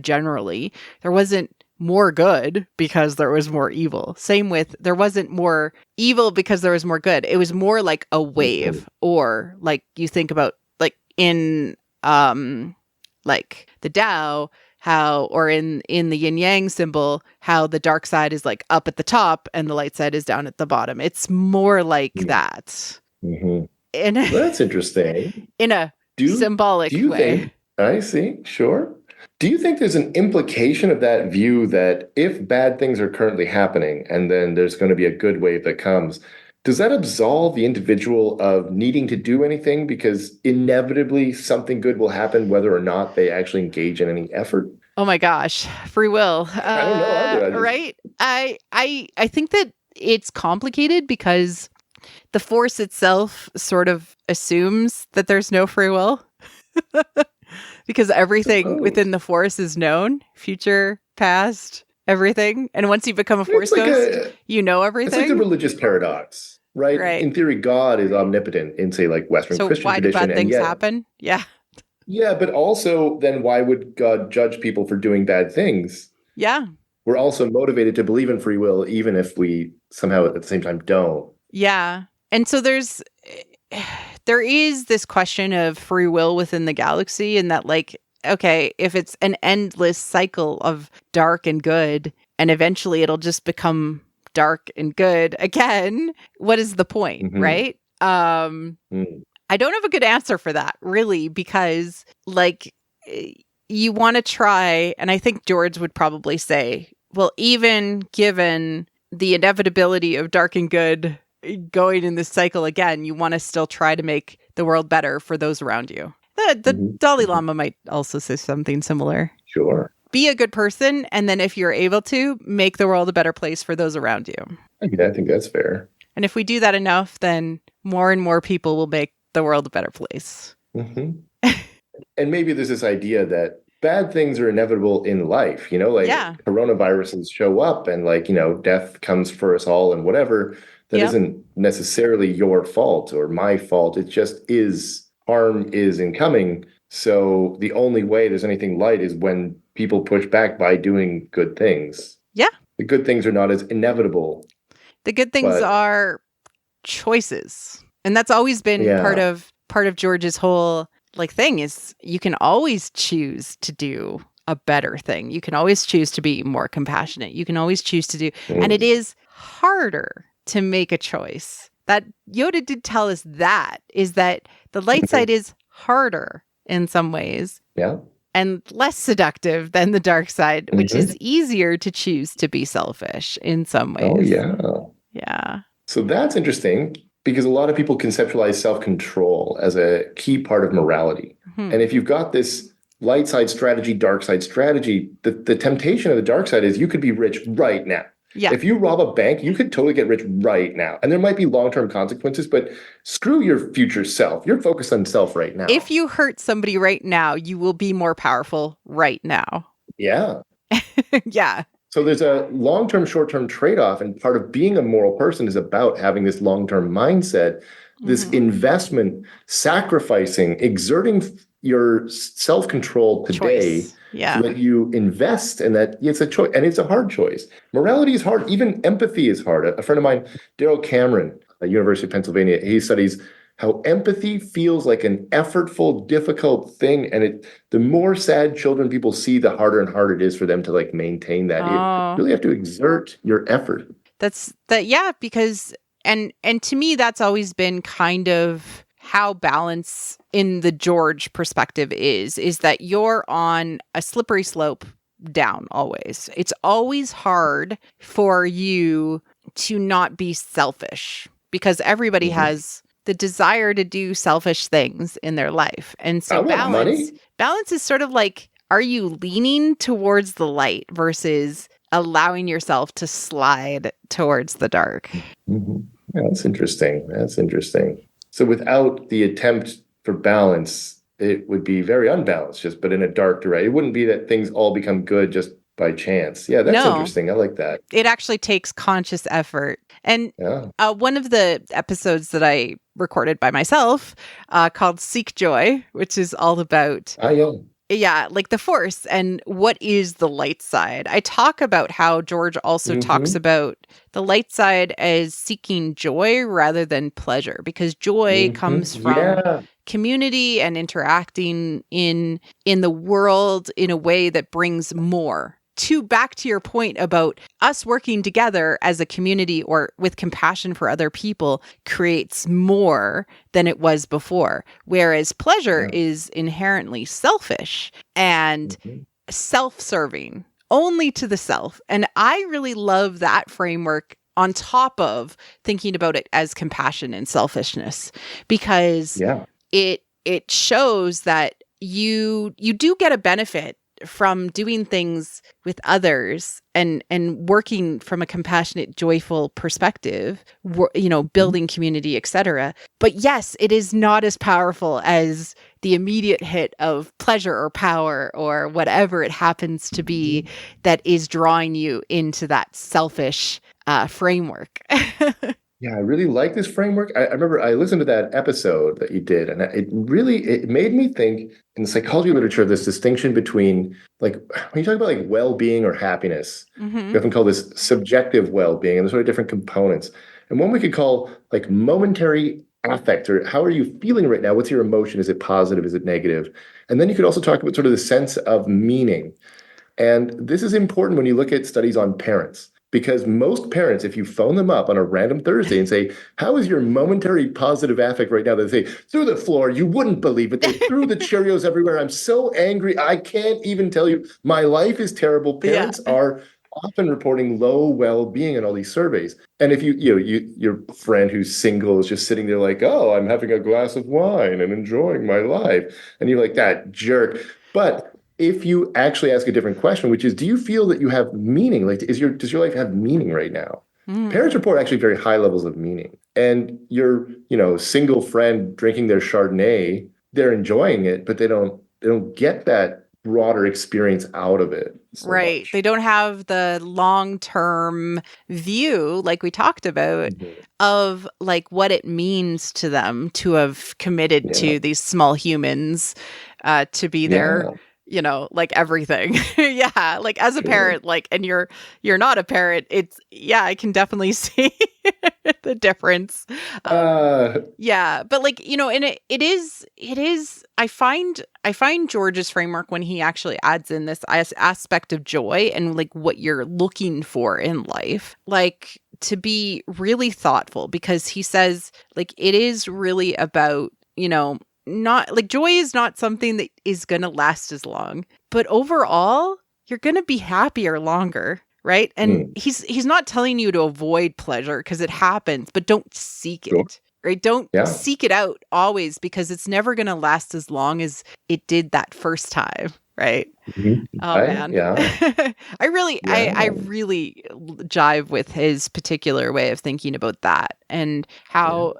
Speaker 1: generally. There wasn't more good because there was more evil. Same with, there wasn't more evil because there was more good. It was more like a wave, or like you think about like in like the Tao, how, or in the yin yang symbol, how the dark side is like up at the top and the light side is down at the bottom. It's more like that.
Speaker 2: Well, that's interesting.
Speaker 1: In a symbolic way.
Speaker 2: I see. Sure. Do you think there's an implication of that view that if bad things are currently happening and then there's going to be a good wave that comes, does that absolve the individual of needing to do anything because inevitably something good will happen whether or not they actually engage in any effort?
Speaker 1: Oh my gosh, free will.
Speaker 2: I don't know either.
Speaker 1: Right? I think that it's complicated because the Force itself sort of assumes that there's no free will. Because everything within the Force is known, future, past, everything. And once you become a Force ghost, you know everything.
Speaker 2: It's like the religious paradox, right? In theory, God is omnipotent in, say, like Western Christian tradition.
Speaker 1: So why do bad things happen? Yeah.
Speaker 2: Yeah, but also then why would God judge people for doing bad things?
Speaker 1: Yeah.
Speaker 2: We're also motivated to believe in free will, even if we somehow at the same time don't.
Speaker 1: Yeah. And so there is this question of free will within the galaxy, and that like, okay, if it's an endless cycle of dark and good, and eventually it'll just become dark and good again, what is the point, right? I don't have a good answer for that, really, because like you want to try, and I think George would probably say, well, even given the inevitability of dark and good going in this cycle again, you want to still try to make the world better for those around you. The Dalai Lama might also say something similar.
Speaker 2: Sure.
Speaker 1: Be a good person, and then if you're able to, make the world a better place for those around you.
Speaker 2: I think that's fair.
Speaker 1: And if we do that enough, then more and more people will make the world a better place.
Speaker 2: And maybe there's this idea that bad things are inevitable in life, like coronaviruses show up and like, death comes for us all and whatever. That isn't necessarily your fault or my fault. It just is, harm is incoming. So the only way there's anything light is when people push back by doing good things. Yeah. The good things are not as inevitable.
Speaker 1: The good things are choices. And that's always been part of George's whole like thing is you can always choose to do a better thing. You can always choose to be more compassionate. You can always choose to do, and it is harder to make a choice. That Yoda did tell us that the light side is harder in some ways. Yeah. And less seductive than the dark side, which is easier to choose to be selfish in some ways.
Speaker 2: Oh, yeah.
Speaker 1: Yeah.
Speaker 2: So that's interesting because a lot of people conceptualize self-control as a key part of morality. And if you've got this light side strategy, dark side strategy, the temptation of the dark side is you could be rich right now.
Speaker 1: Yeah.
Speaker 2: If you rob a bank, you could totally get rich right now. And there might be long-term consequences, but screw your future self. You're focused on self right now.
Speaker 1: If you hurt somebody right now, you will be more powerful right now.
Speaker 2: Yeah.
Speaker 1: Yeah.
Speaker 2: So there's a long-term, short-term trade-off. And part of being a moral person is about having this long-term mindset, this investment, sacrificing, exerting your self-control today so that you invest and that it's a choice. And it's a hard choice. Morality is hard. Even empathy is hard. A friend of mine, Daryl Cameron, at University of Pennsylvania, he studies how empathy feels like an effortful, difficult thing. And the more sad children people see, the harder and harder it is for them to like maintain that. You really have to exert your effort.
Speaker 1: Because and to me, that's always been kind of how balance in the George perspective is that you're on a slippery slope down always. It's always hard for you to not be selfish because everybody has the desire to do selfish things in their life. And so balance is sort of like, are you leaning towards the light versus allowing yourself to slide towards the dark?
Speaker 2: Mm-hmm. Yeah, that's interesting. So without the attempt for balance, it would be very unbalanced, but in a dark direction. It wouldn't be that things all become good just by chance. Yeah, that's interesting. I like that.
Speaker 1: It actually takes conscious effort. And one of the episodes that I recorded by myself called Seek Joy, which is all about like the Force and what is the light side. I talk about how George also talks about the light side as seeking joy rather than pleasure, because joy comes from community and interacting in the world in a way that brings more. Back to your point about us working together as a community or with compassion for other people creates more than it was before. Whereas pleasure is inherently selfish and self-serving, only to the self. And I really love that framework on top of thinking about it as compassion and selfishness, because it shows that you do get a benefit from doing things with others and working from a compassionate, joyful perspective, building community, etc. But yes, it is not as powerful as the immediate hit of pleasure or power or whatever it happens to be that is drawing you into that selfish framework.
Speaker 2: Yeah, I really like this framework. I remember I listened to that episode that you did, and it made me think in the psychology literature, this distinction between, like, when you talk about like well-being or happiness, we often call this subjective well-being, and there's sort of different components. And one we could call like momentary affect, or how are you feeling right now? What's your emotion? Is it positive? Is it negative? And then you could also talk about sort of the sense of meaning. And this is important when you look at studies on parents. Because most parents, if you phone them up on a random Thursday and say, how is your momentary positive affect right now? They say, through the floor, you wouldn't believe it. They threw the Cheerios everywhere. I'm so angry. I can't even tell you. My life is terrible. Parents are often reporting low well-being in all these surveys. And if your friend who's single is just sitting there like, oh, I'm having a glass of wine and enjoying my life. And you're like, that jerk. But if you actually ask a different question, which is, do you feel that you have meaning? Like, does your life have meaning right now? Parents report actually very high levels of meaning. And your, single friend drinking their Chardonnay, they're enjoying it, but they don't get that broader experience out of it.
Speaker 1: Right.
Speaker 2: Much.
Speaker 1: They don't have the long-term view, like we talked about, of like what it means to them to have committed to these small humans to be there. Like everything. Like as a parent, like, and you're not a parent, I can definitely see the difference. But like, and it is, I find George's framework when he actually adds in this aspect of joy and like what you're looking for in life, like to be really thoughtful, because he says like, it is really about, not like joy is not something that is going to last as long, but overall you're going to be happier longer, right? And he's not telling you to avoid pleasure because it happens, but don't seek it, right? Don't seek it out always, because it's never going to last as long as it did that first time, right?
Speaker 2: Mm-hmm.
Speaker 1: Oh, man.
Speaker 2: Yeah.
Speaker 1: I really jive with his particular way of thinking about that, and how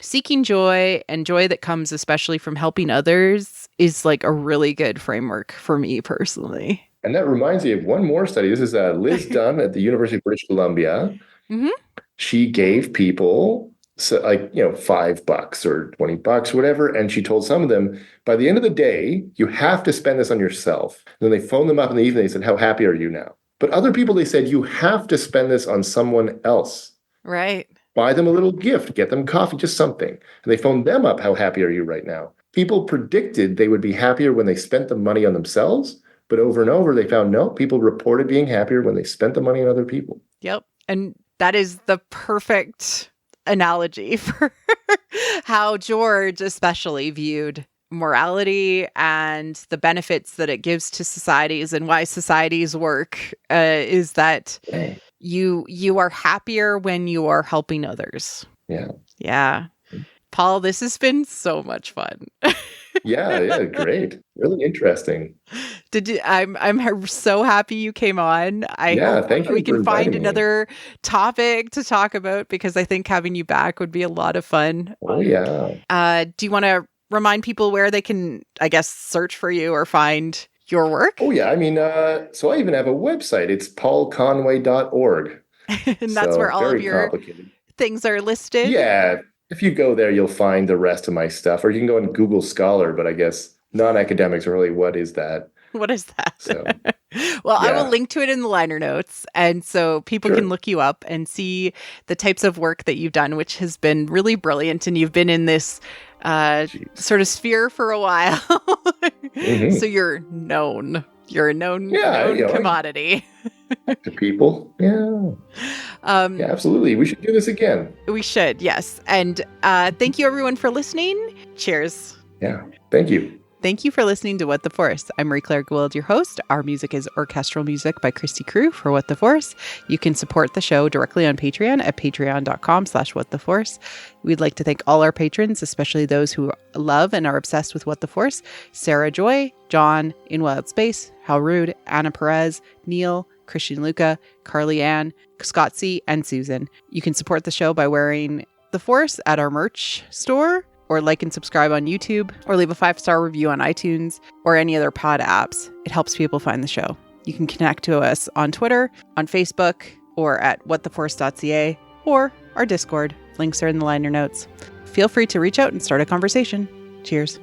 Speaker 1: seeking joy and joy that comes especially from helping others is like a really good framework for me personally.
Speaker 2: And that reminds me of one more study. This is Liz Dunn at the University of British Columbia.
Speaker 1: Mm-hmm.
Speaker 2: She gave people $5 or $20, whatever. And she told some of them, by the end of the day, you have to spend this on yourself. And then they phoned them up in the evening. They said, how happy are you now? But other people, they said, you have to spend this on someone else.
Speaker 1: Right.
Speaker 2: Buy them a little gift, get them coffee, just something. And they phoned them up, how happy are you right now? People predicted they would be happier when they spent the money on themselves. But over and over, they found no, people reported being happier when they spent the money on other people.
Speaker 1: Yep. And that is the perfect analogy for how George especially viewed morality and the benefits that it gives to societies, and why societies work is that you are happier when you are helping others. Yeah. Paul, this has been so much fun.
Speaker 2: Yeah, great. Really interesting.
Speaker 1: I'm so happy you came on. I hope
Speaker 2: thank you
Speaker 1: we can find another
Speaker 2: me.
Speaker 1: topic to talk about, because I think having you back would be a lot of fun.
Speaker 2: Oh, yeah.
Speaker 1: Do you want to remind people where they can, I guess, search for you or find your work?
Speaker 2: Oh, yeah. I mean, so I even have a website. It's paulconway.org.
Speaker 1: And that's where all of your things are listed?
Speaker 2: Yeah. If you go there, you'll find the rest of my stuff. Or you can go on Google Scholar, but I guess non-academics are really, what is that?
Speaker 1: What is that?
Speaker 2: So,
Speaker 1: well, I will link to it in the liner notes. And so people can look you up and see the types of work that you've done, which has been really brilliant. And you've been in this sort of sphere for a while. Mm-hmm. So you're known. You're a known commodity.
Speaker 2: To people. Yeah. Absolutely. We should do this again.
Speaker 1: We should, yes. And thank you, everyone, for listening. Cheers.
Speaker 2: Yeah. Thank you.
Speaker 1: Thank you for listening to What the Forest. I'm Marie-Claire Gould, your host. Our music is orchestral music by Christy Crew for What the Forest. You can support the show directly on Patreon at patreon.com/whattheforest. We'd like to thank all our patrons, especially those who love and are obsessed with What the Forest: Sarah Joy, John, In Wild Space, Hal Rude, Anna Perez, Neil, Christian Luca, Carly Ann, Scott C., and Susan. You can support the show by wearing the Forest at our merch store, or like and subscribe on YouTube, or leave a 5-star review on iTunes or any other pod apps. It helps people find the show. You can connect to us on Twitter, on Facebook, or at whattheforest.ca, or our Discord. Links are in the liner notes. Feel free to reach out and start a conversation. Cheers.